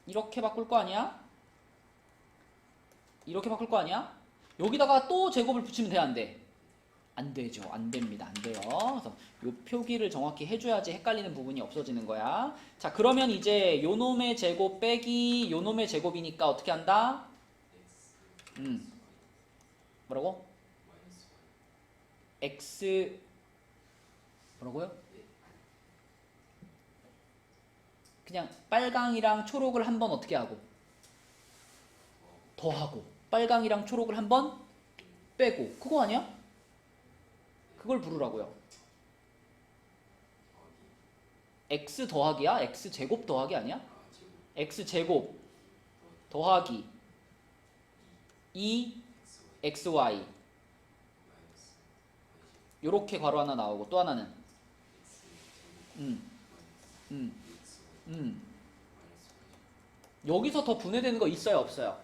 이렇게 바꿀 거 아니야? 이렇게 바꿀 거 아니야? 여기다가 또 제곱을 붙이면 돼, 안 돼? 안 되죠. 안 됩니다. 안 돼요. 그래서 요 표기를 정확히 해줘야지 헷갈리는 부분이 없어지는 거야. 자, 그러면 이제 요 놈의 제곱 빼기 요 놈의 제곱이니까 어떻게 한다? 뭐라고? x 뭐라고요? 그냥 빨강이랑 초록을 한번 어떻게 하고 더하고 빨강이랑 초록을 한번 빼고 그거 아니야? 그걸 부르라고요. x 더하기야? x 제곱 더하기 아니야? x 제곱 더하기 2xy 요렇게 괄호 하나 나오고 또 하나는 음, 음, 여기서 더 분해되는 거 있어요 없어요?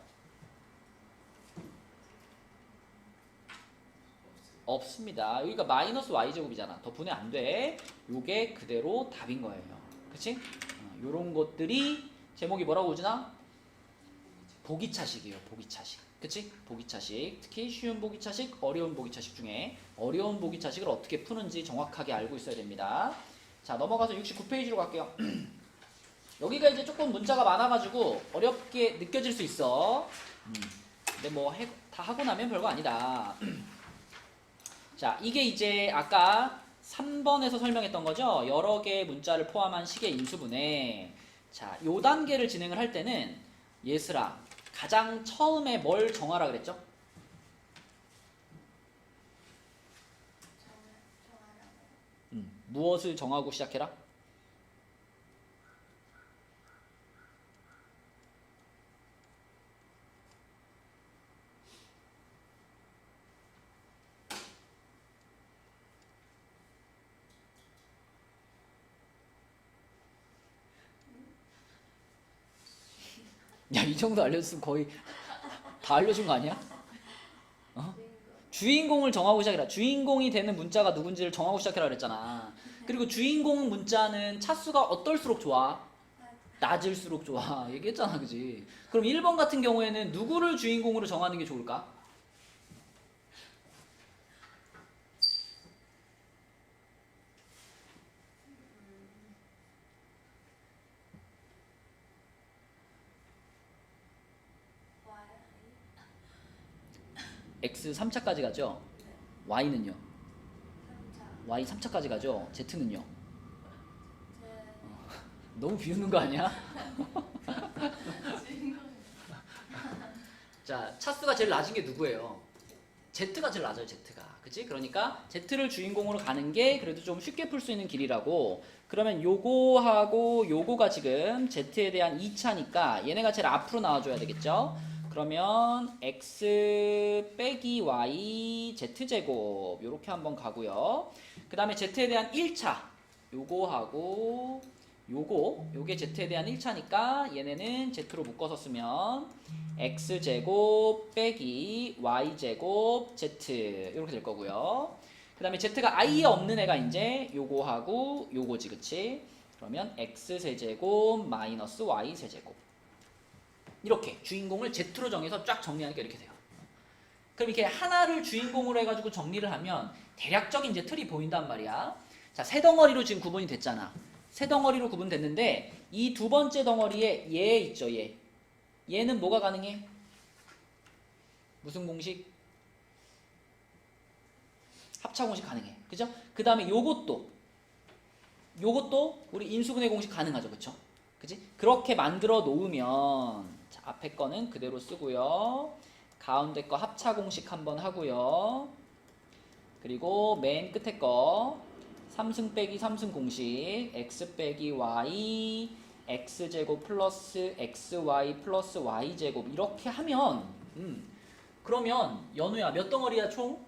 없습니다. 여기가 마이너스 y제곱이잖아. 더 분해 안 돼. 요게 그대로 답인 거예요. 그치? 요런 것들이 제목이 뭐라고 오지나? 보기차식이에요. 보기차식. 그치? 보기차식. 특히 쉬운 보기차식, 어려운 보기차식 중에 어려운 보기차식을 어떻게 푸는지 정확하게 알고 있어야 됩니다. 자, 넘어가서 69페이지로 갈게요. 여기가 이제 조금 문자가 많아가지고 어렵게 느껴질 수 있어. 근데 뭐 다 하고 나면 별거 아니다. 자, 이게 이제 아까 3번에서 설명했던 거죠. 여러 개의 문자를 포함한 식의 인수분해. 자, 요 단계를 진행을 할 때는 예슬아, 가장 처음에 뭘 정하라 그랬죠? 무엇을 정하고 시작해라? 야, 이 정도 알려줬으면 거의 다 알려준 거 아니야? 어? 주인공을 정하고 시작해라. 주인공이 되는 문자가 누군지를 정하고 시작해라 그랬잖아. 그리고 주인공 문자는 차수가 어떨수록 좋아? 낮을수록 좋아. 얘기했잖아, 그지? 그럼 1번 같은 경우에는 누구를 주인공으로 정하는 게 좋을까? X 3차까지 가죠? Y는요? Y 3차까지 가죠? Z는요? 너무 비웃는 거 아니야? 자, 차수가 제일 낮은 게 누구예요? Z가 제일 낮아요, Z가. 그치? 그러니까 Z를 주인공으로 가는 게 그래도 좀 쉽게 풀 수 있는 길이라고. 그러면 요거하고 요거가 지금 Z에 대한 2차니까 얘네가 제일 앞으로 나와줘야 되겠죠? 그러면 X 빼기 Y Z제곱 요렇게 한번 가고요. 그 다음에 Z에 대한 1차 요거하고 요게 Z에 대한 1차니까 얘네는 Z로 묶어서 쓰면 X제곱 빼기 Y제곱 Z 이렇게 될 거고요. 그 다음에 Z가 아예 없는 애가 이제 요거하고 요거지, 그치? 그러면 X세제곱 마이너스 Y세제곱 이렇게 주인공을 Z로 정해서 쫙 정리하니까 이렇게 돼요. 그럼 이렇게 하나를 주인공으로 해가지고 정리를 하면 대략적인 이제 틀이 보인단 말이야. 자, 세 덩어리로 지금 구분이 됐잖아. 세 덩어리로 구분됐는데 이 두 번째 덩어리에 얘 있죠, 얘. 얘는 뭐가 가능해? 무슨 공식? 합차 공식 가능해. 그죠? 그 다음에 요것도 우리 인수분해 공식 가능하죠. 그쵸? 그치? 그렇게 만들어 놓으면 자, 앞에 거는 그대로 쓰고요. 가운데 거 합차 공식 한번 하고요. 그리고 맨 끝에 거 3승 빼기 3승 공식 x 빼기 y x제곱 플러스 xy 플러스 y제곱 이렇게 하면 그러면 연우야 몇 덩어리야 총?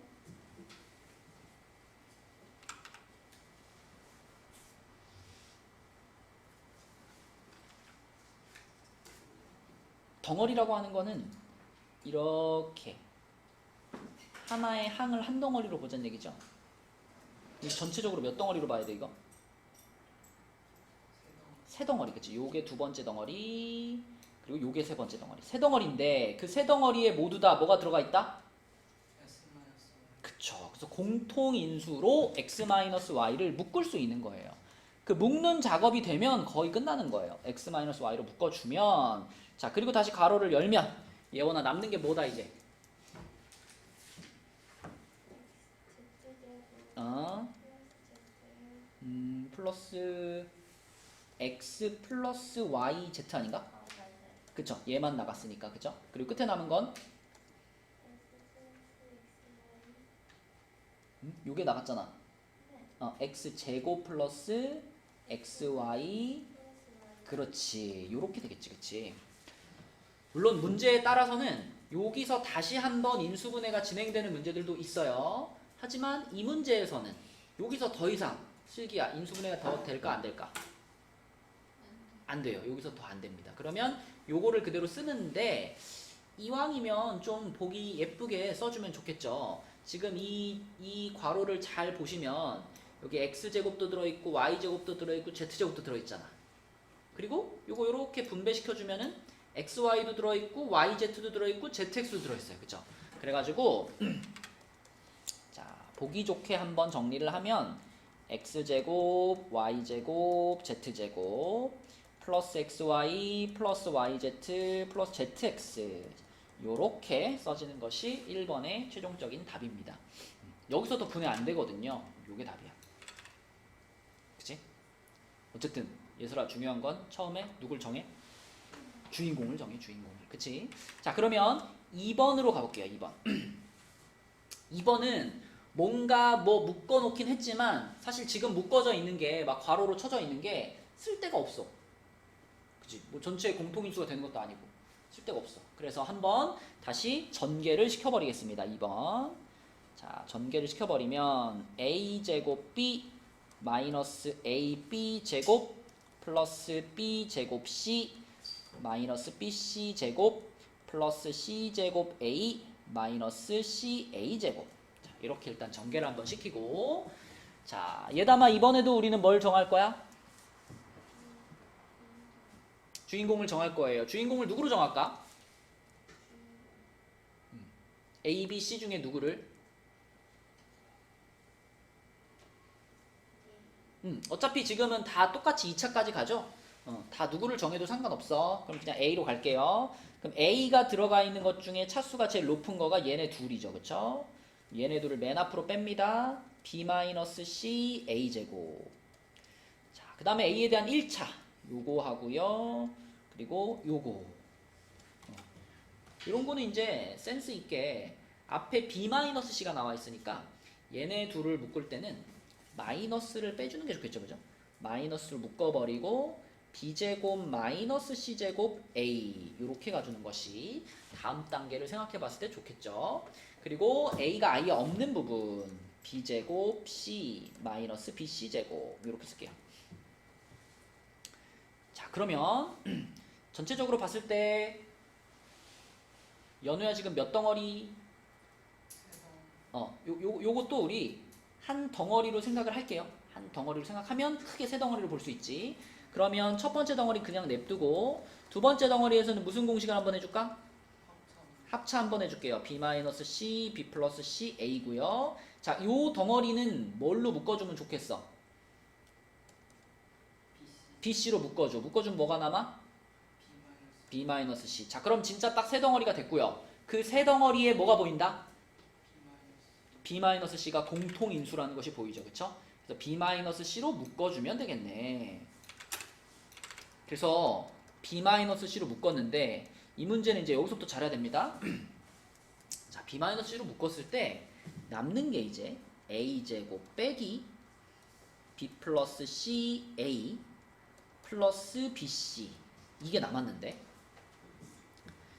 덩어리라고 하는 거는 이렇게 하나의 항을 한 덩어리로 보자는 얘기죠. 이 전체적으로 몇 덩어리로 봐야 돼 이거? 세 덩어리, 그치? 요게 두 번째 덩어리, 그리고 요게 세 번째 덩어리. 세 덩어리인데 그 세 덩어리에 모두 다 뭐가 들어가 있다? 그쵸. 그래서 공통인수로 x-y를 묶을 수 있는 거예요. 그 묶는 작업이 되면 거의 끝나는 거예요. x-y로 묶어주면, 자, 그리고 다시 가로를 열면, 예원아 남는 게 뭐다 이제? 플러스 x 플러스 y z 아닌가? 맞아요. 그쵸? 얘만 나갔으니까, 그쵸? 그리고 끝에 남은 건 요게 나갔잖아. x 제곱 플러스 xy, 그렇지. 요렇게 되겠지, 그치? 물론 문제에 따라서는 여기서 다시 한번 인수분해가 진행되는 문제들도 있어요. 하지만 이 문제에서는 여기서 더 이상 슬기야 인수분해가 더 될까 안 될까? 안 돼요. 여기서 더 안 됩니다. 그러면 요거를 그대로 쓰는데 이왕이면 좀 보기 예쁘게 써주면 좋겠죠. 지금 이 괄호를 잘 보시면 여기 x제곱도 들어있고 y제곱도 들어있고 z제곱도 들어있잖아. 그리고 요거 요렇게 분배시켜주면은 xy도 들어있고 yz도 들어있고 zx도 들어있어요. 그쵸? 그래가지고 자 보기 좋게 한번 정리를 하면 x제곱 y제곱 z제곱 플러스 xy 플러스 yz 플러스 zx 요렇게 써지는 것이 1번의 최종적인 답입니다. 여기서 더 분해 안 되거든요. 요게 답이야. 그치? 어쨌든 예설아 중요한 건 처음에 누굴 정해? 주인공을 정해, 주인공을. 그치? 자 그러면 2번으로 가볼게요. 2번 2번은 뭔가 뭐 묶어놓긴 했지만 사실 지금 묶어져 있는 게 막 괄호로 쳐져 있는 게 쓸데가 없어. 그치? 뭐 전체 공통인수가 되는 것도 아니고 쓸데가 없어. 그래서 한번 다시 전개를 시켜버리겠습니다. 2번. 자, 전개를 시켜버리면 a제곱 b 마이너스 ab 제곱 플러스 b 제곱 c 마이너스 bc 제곱 플러스 c 제곱 a 마이너스 ca 제곱. 자, 이렇게 일단 전개를 한번 시키고, 자, 얘담아 이번에도 우리는 뭘 정할 거야? 주인공을 정할 거예요. 주인공을 누구로 정할까? A, B, C 중에 누구를? 어차피 지금은 다 똑같이 2차까지 가죠? 다 누구를 정해도 상관없어. 그럼 그냥 A로 갈게요. 그럼 A가 들어가 있는 것 중에 차수가 제일 높은 거가 얘네 둘이죠. 그쵸? 얘네 둘을 맨 앞으로 뺍니다. B-C A제곱. 자, 그 다음에 A에 대한 1차. 요거 하고요. 그리고 요거. 이런 거는 이제 센스 있게 앞에 B-C가 나와 있으니까 얘네 둘을 묶을 때는 마이너스를 빼주는 게 좋겠죠. 그죠? 마이너스를 묶어버리고 B제곱 마이너스 C제곱 A 이렇게 가주는 것이 다음 단계를 생각해 봤을 때 좋겠죠. 그리고 A가 아예 없는 부분 B제곱 C 마이너스 BC제곱 이렇게 쓸게요. 자 그러면 전체적으로 봤을 때 연우야 지금 몇 덩어리? 요것도 우리 한 덩어리로 생각을 할게요. 한 덩어리로 생각하면 크게 세 덩어리로 볼 수 있지. 그러면 첫 번째 덩어리 그냥 냅두고 두 번째 덩어리에서는 무슨 공식을 한번 해줄까? 합차 한번 해줄게요. B-C, B 플러스 C, A고요. 자, 요 덩어리는 뭘로 묶어주면 좋겠어? BC로 묶어줘. 묶어주면 뭐가 남아? B-C. 자, 그럼 진짜 딱 세 덩어리가 됐고요. 그 세 덩어리에 뭐가 보인다? B-C가 공통인수라는 것이 보이죠. 그쵸? 그래서 B-C로 묶어주면 되겠네. 그래서 B-C로 묶었는데 이 문제는 이제 여기서부터 잘해야 됩니다. 자, B-C로 묶었을 때 남는 게 이제 A제곱 빼기 B 플러스 CA 플러스 BC 이게 남았는데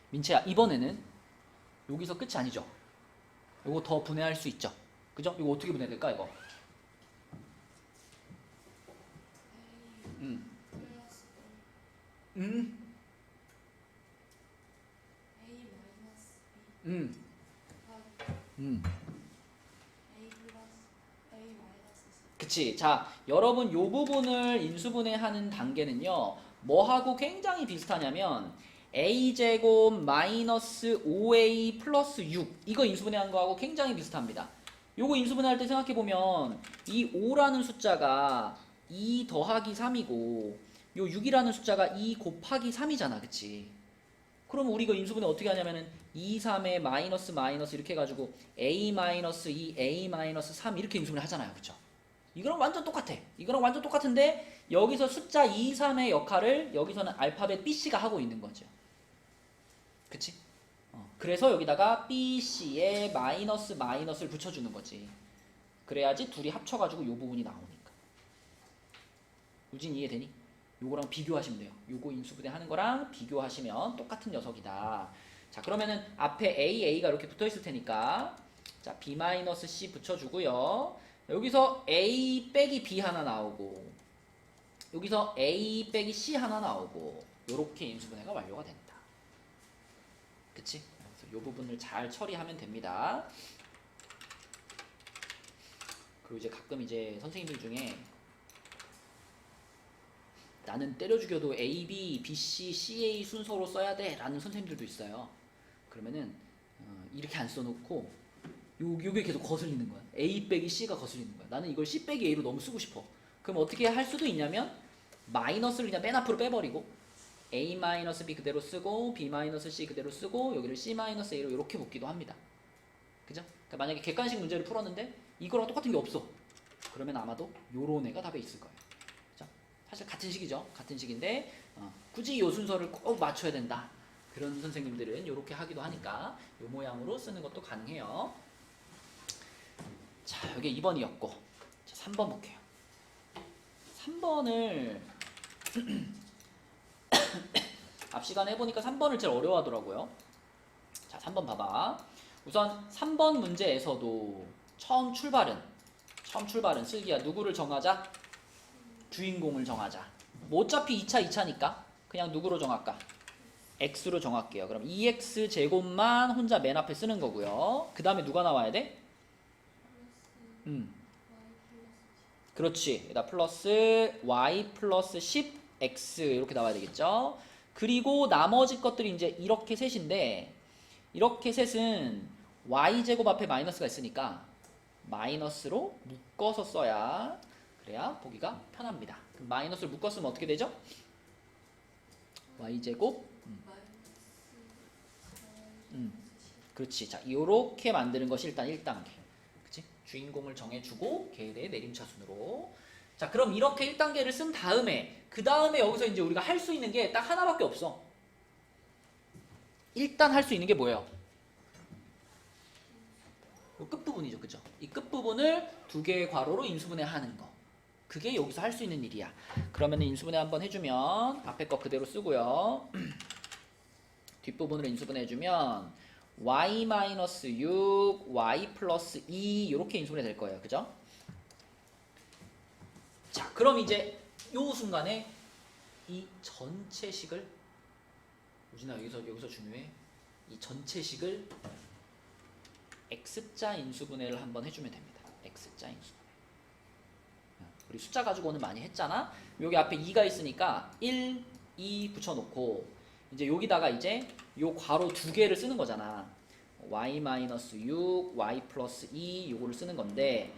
민채야 이번에는 여기서 끝이 아니죠. 요거 더 분해할 수 있죠. 그죠? 이거 어떻게 분해될까 이거? A 플러스 A 마이너스 C. 그치. 자, 여러분 요 부분을 인수분해하는 단계는요. 뭐하고 굉장히 비슷하냐면 a제곱 마이너스 5a 플러스 6 이거 인수분해한 거하고 굉장히 비슷합니다. 요거 인수분해할 때 생각해보면 이 5라는 숫자가 2 더하기 3이고 요 6이라는 숫자가 2 곱하기 3이잖아. 그치. 그럼 우리 이거 인수분해 어떻게 하냐면은 2, 3에 마이너스 마이너스 이렇게 해가지고 a 마이너스 2, a 마이너스 3 이렇게 인수분해 하잖아요. 그쵸? 이거랑 완전 똑같아. 이거랑 완전 똑같은데 여기서 숫자 2, 3의 역할을 여기서는 알파벳 BC가 하고 있는 거죠. 그치? 그래서 여기다가 BC에 마이너스 마이너스를 붙여주는 거지. 그래야지 둘이 합쳐가지고 요 부분이 나오니까. 우진 이해되니? 요거랑 비교하시면 돼요. 요거 인수분해 하는 거랑 비교하시면 똑같은 녀석이다. 자, 그러면은 앞에 A가 이렇게 붙어 있을 테니까 자, B-C 붙여주고요. 여기서 A 빼기 B 하나 나오고 여기서 A 빼기 C 하나 나오고 요렇게 인수분해가 완료가 된다. 그치? 그래서 요 부분을 잘 처리하면 됩니다. 그리고 이제 가끔 이제 선생님들 중에 나는 때려 죽여도 A, B, B, C, C, A 순서로 써야 돼 라는 선생님들도 있어요. 그러면은 이렇게 안 써놓고 요게 계속 거슬리는 거야. A 빼기 C가 거슬리는 거야. 나는 이걸 C 빼기 A로 너무 쓰고 싶어. 그럼 어떻게 할 수도 있냐면 마이너스를 그냥 맨 앞으로 빼버리고 A 마이너스 B 그대로 쓰고 B 마이너스 C 그대로 쓰고 여기를 C 마이너스 A로 이렇게 묶기도 합니다. 그죠? 그러니까 만약에 객관식 문제를 풀었는데 이거랑 똑같은 게 없어. 그러면 아마도 요런 애가 답에 있을 거예요. 그죠? 사실 같은 식이죠. 같은 식인데 굳이 요 순서를 꼭 맞춰야 된다. 그런 선생님들은 이렇게 하기도 하니까 요 모양으로 쓰는 것도 가능해요. 자, 여기 2번이었고 자, 3번 볼게요. 3번을 앞 시간에 해보니까 3번을 제일 어려워하더라고요. 자, 3번 봐봐. 우선 3번 문제에서도 처음 출발은 슬기야 누구를 정하자? 주인공을 정하자. 뭐 어차피 2차니까 그냥 누구로 정할까? x로 정할게요. 그럼 2x 제곱만 혼자 맨 앞에 쓰는 거고요. 그 다음에 누가 나와야 돼? 그렇지. 여기다 플러스 y 플러스 10x 이렇게 나와야 되겠죠. 그리고 나머지 것들이 이제 이렇게 셋인데 이렇게 셋은 y제곱 앞에 마이너스가 있으니까 마이너스로 묶어서 써야 그래야 보기가 편합니다. 그럼 마이너스를 묶어 쓰면 어떻게 되죠? y제곱 그렇지. 자, 요렇게 만드는 것이 일단 1단계. 그치? 주인공을 정해주고 걔에 대해 내림차순으로. 자, 그럼 이렇게 1단계를 쓴 다음에 그 다음에 여기서 이제 우리가 할 수 있는 게 딱 하나밖에 없어. 일단 할 수 있는 게 뭐예요? 요 끝부분이죠. 그죠? 이 끝부분을 두 개의 괄호로 인수분해하는 거. 그게 여기서 할 수 있는 일이야. 그러면 인수분해 한번 해주면 앞에 거 그대로 쓰고요. 뒷부분으로 인수분해 해주면 y-6, y 플러스 2 이렇게 인수분해 될 거예요. 그죠? 자, 그럼 이제 요 순간에 이 전체식을 우진아 여기서 중요해. 이 전체식을 x자 인수분해를 한번 해주면 됩니다. x자 인수분해. 우리 숫자 가지고 오늘 많이 했잖아. 여기 앞에 2가 있으니까 1, 2 붙여놓고 이제 여기다가 이제 요 괄호 두 개를 쓰는 거잖아. y-6, y 플러스 2 요거를 쓰는 건데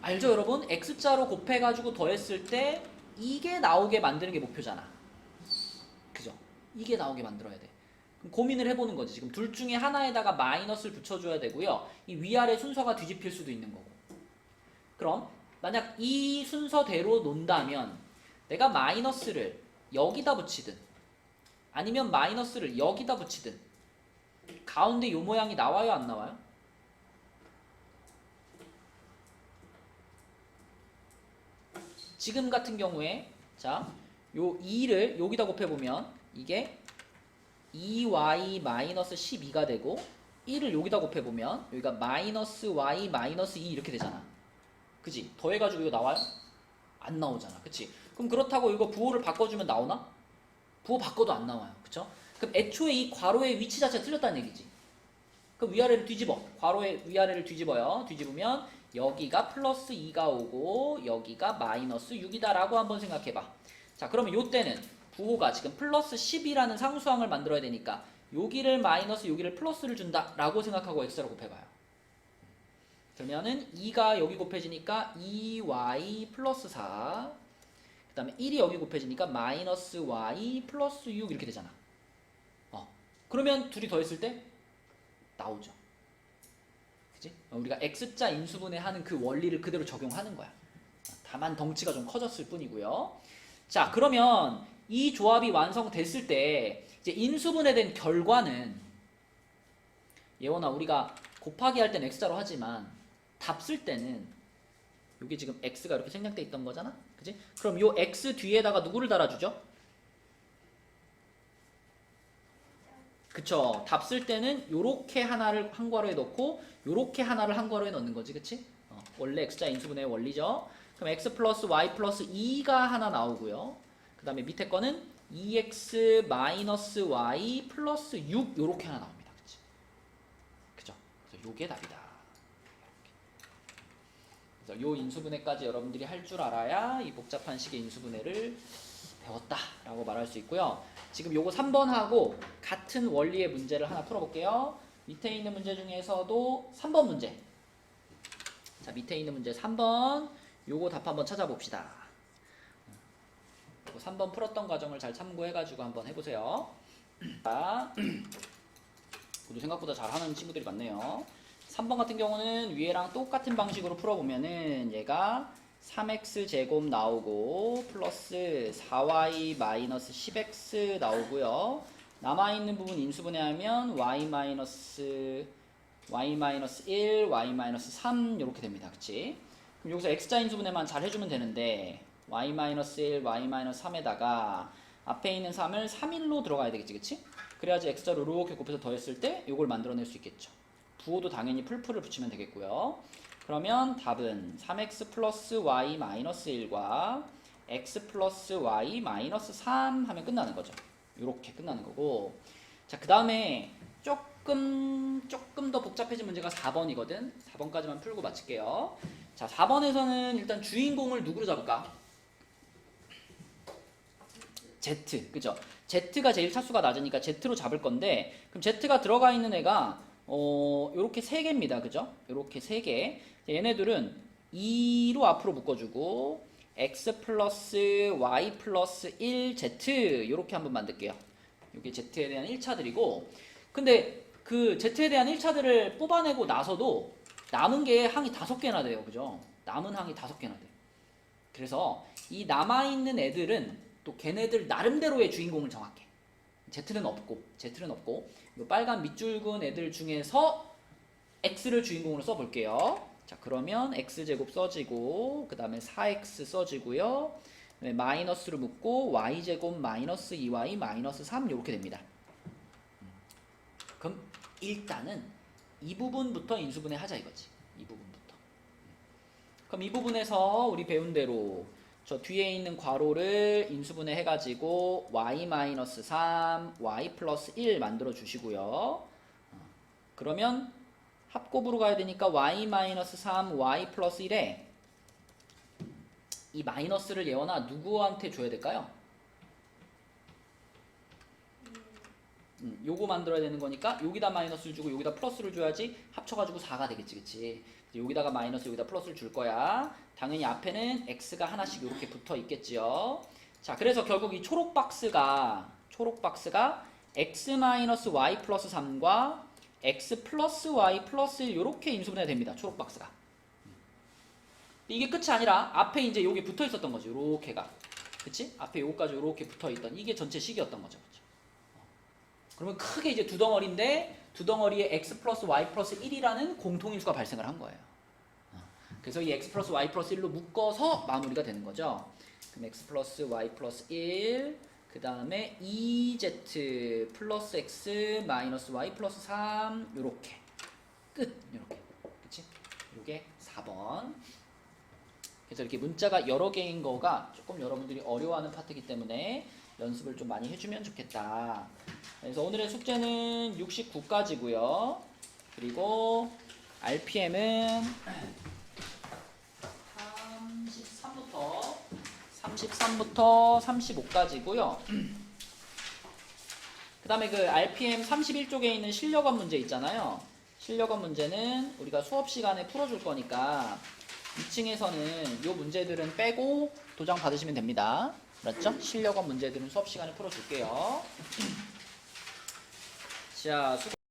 알죠 여러분? x자로 곱해가지고 더했을 때 이게 나오게 만드는 게 목표잖아. 그죠? 이게 나오게 만들어야 돼. 그럼 고민을 해보는 거지. 지금 둘 중에 하나에다가 마이너스를 붙여줘야 되고요. 이 위아래 순서가 뒤집힐 수도 있는 거고. 그럼 만약 이 순서대로 논다면 내가 마이너스를 여기다 붙이든 아니면 마이너스를 여기다 붙이든 가운데 요 모양이 나와요 안 나와요? 지금 같은 경우에 자, 요 2를 여기다 곱해보면 이게 2y-12가 되고 1을 여기다 곱해보면 여기가 마이너스 y 마이너스 2 이렇게 되잖아. 그치? 더해가지고 이거 나와요? 안 나오잖아. 그치? 그럼 그렇다고 이거 부호를 바꿔주면 나오나? 부호 바꿔도 안 나와요. 그쵸? 그럼 애초에 이 괄호의 위치 자체가 틀렸다는 얘기지. 그럼 위아래를 뒤집어. 괄호의 위아래를 뒤집어요. 뒤집으면 여기가 플러스 2가 오고 여기가 마이너스 6이다 라고 한번 생각해봐. 자, 그러면 요때는 부호가 지금 플러스 10이라는 상수항을 만들어야 되니까 여기를 마이너스 여기를 플러스를 준다 라고 생각하고 x로 곱해봐요. 그러면은 2가 여기 곱해지니까 2y 플러스 4, 그 다음에 1이 여기 곱해지니까 마이너스 y 플러스 6 이렇게 되잖아. 그러면 둘이 더했을 때 나오죠. 그치? 우리가 x자 인수분해 하는 그 원리를 그대로 적용하는 거야. 다만 덩치가 좀 커졌을 뿐이고요. 자, 그러면 이 조합이 완성됐을 때 이제 인수분해된 결과는 예원아 우리가 곱하기 할 땐 x자로 하지만 답 쓸 때는 여기 지금 x가 이렇게 생략돼 있던 거잖아. 그치? 그럼 요 x 뒤에다가 누구를 달아주죠? 그쵸. 답 쓸 때는 요렇게 하나를 한 괄호에 넣고 요렇게 하나를 한 괄호에 넣는 거지. 그치? 원래 x자 인수분해의 원리죠. 그럼 x 플러스 y 플러스 2가 하나 나오고요. 그 다음에 밑에 거는 2x 마이너스 y 플러스 6 요렇게 하나 나옵니다. 그치? 그죠? 그래서 요게 답이다. 그래서 요 인수분해까지 여러분들이 할 줄 알아야 이 복잡한 식의 인수분해를 배웠다라고 말할 수 있고요. 지금 요거 3번하고 같은 원리의 문제를 하나 풀어볼게요. 밑에 있는 문제 중에서도 3번 문제. 자, 밑에 있는 문제 3번. 요거 답 한번 찾아봅시다. 3번 풀었던 과정을 잘 참고해가지고 한번 해보세요. 자, 모두 생각보다 잘하는 친구들이 많네요. 3번 같은 경우는 위에랑 똑같은 방식으로 풀어보면은 얘가 3x 제곱 나오고 플러스 4y 마이너스 10x 나오고요. 남아있는 부분 인수분해하면 y 마이너스 1, y 마이너스 3 이렇게 됩니다. 그치? 그럼 여기서 x자 인수분해만 잘 해주면 되는데 y 마이너스 1, y 마이너스 3에다가 앞에 있는 3을 3일로 들어가야 되겠지. 그치? 그래야지 x자로 이렇게 곱해서 더했을 때 이걸 만들어낼 수 있겠죠. 부호도 당연히 풀풀을 붙이면 되겠고요. 그러면 답은 3x 플러스 y 마이너스 1과 x 플러스 y 마이너스 3 하면 끝나는 거죠. 이렇게 끝나는 거고. 자, 그 다음에 조금 더 복잡해진 문제가 4번이거든. 4번까지만 풀고 마칠게요. 자, 4번에서는 일단 주인공을 누구로 잡을까? Z, 그죠? Z가 제일 차수가 낮으니까 Z로 잡을 건데, 그럼 Z가 들어가 있는 애가 요렇게 3개입니다. 그죠? 요렇게 3개. 얘네들은 2로 앞으로 묶어주고 x 플러스 y 플러스 1z 요렇게 한번 만들게요. 이게 z에 대한 1차들이고, 근데 그 z에 대한 1차들을 뽑아내고 나서도 남은 게 항이 5개나 돼요. 그죠? 남은 항이 5개나 돼요. 그래서 이 남아있는 애들은 또 걔네들 나름대로의 주인공을 정할게. Z는 없고 이 빨간 밑줄근 애들 중에서 x를 주인공으로 써볼게요. 자, 그러면 x제곱 써지고 그 다음에 4x 써지고요. 마이너스로 묶고 y제곱 마이너스 2y 마이너스 3 이렇게 됩니다. 그럼 일단은 이 부분부터 인수분해 하자 이거지. 이 부분부터. 그럼 이 부분에서 우리 배운 대로 저 뒤에 있는 괄호를 인수분해 해가지고 y 마이너스 3, y 플러스 1 만들어 주시고요. 그러면 합곱으로 가야 되니까 y 마이너스 3, y 플러스 1에 이 마이너스를 예원아 누구한테 줘야 될까요? 요거 만들어야 되는 거니까 여기다 마이너스를 주고 여기다 플러스를 줘야지 합쳐가지고 4가 되겠지. 그치? 여기다가 마이너스 여기다 플러스를 줄 거야. 당연히 앞에는 x가 하나씩 이렇게 붙어 있겠지요. 자, 그래서 결국 이 초록 박스가 x 마이너스 y 플러스 3과 x 플러스 y 플러스 1 이렇게 인수분해가 됩니다. 초록 박스가. 이게 끝이 아니라 앞에 이제 여기 붙어 있었던 거죠. 요렇게가. 그치? 앞에 요거까지 요렇게 붙어 있던 이게 전체 식이었던 거죠. 그쵸? 그러면 크게 이제 두 덩어리인데 두 덩어리에 x 플러스 y 플러스 1이라는 공통인수가 발생을 한 거예요. 그래서 이 x 플러스 y 플러스 1로 묶어서 마무리가 되는 거죠. 그럼 x 플러스 y 플러스 1, 그 다음에 2z 플러스 x 마이너스 y 플러스 3 요렇게 끝. 요렇게. 그치? 요게 4번. 그래서 이렇게 문자가 여러 개인 거가 조금 여러분들이 어려워하는 파트이기 때문에 연습을 좀 많이 해주면 좋겠다. 그래서 오늘의 숙제는 69까지고요. 그리고 RPM은 33부터 35까지고요. 그 다음에 그 RPM 31쪽에 있는 실력원 문제 있잖아요. 실력원 문제는 우리가 수업 시간에 풀어줄 거니까 2층에서는 이 문제들은 빼고 도장 받으시면 됩니다. 알았죠? 실력원 문제들은 수업 시간에 풀어줄게요. 자,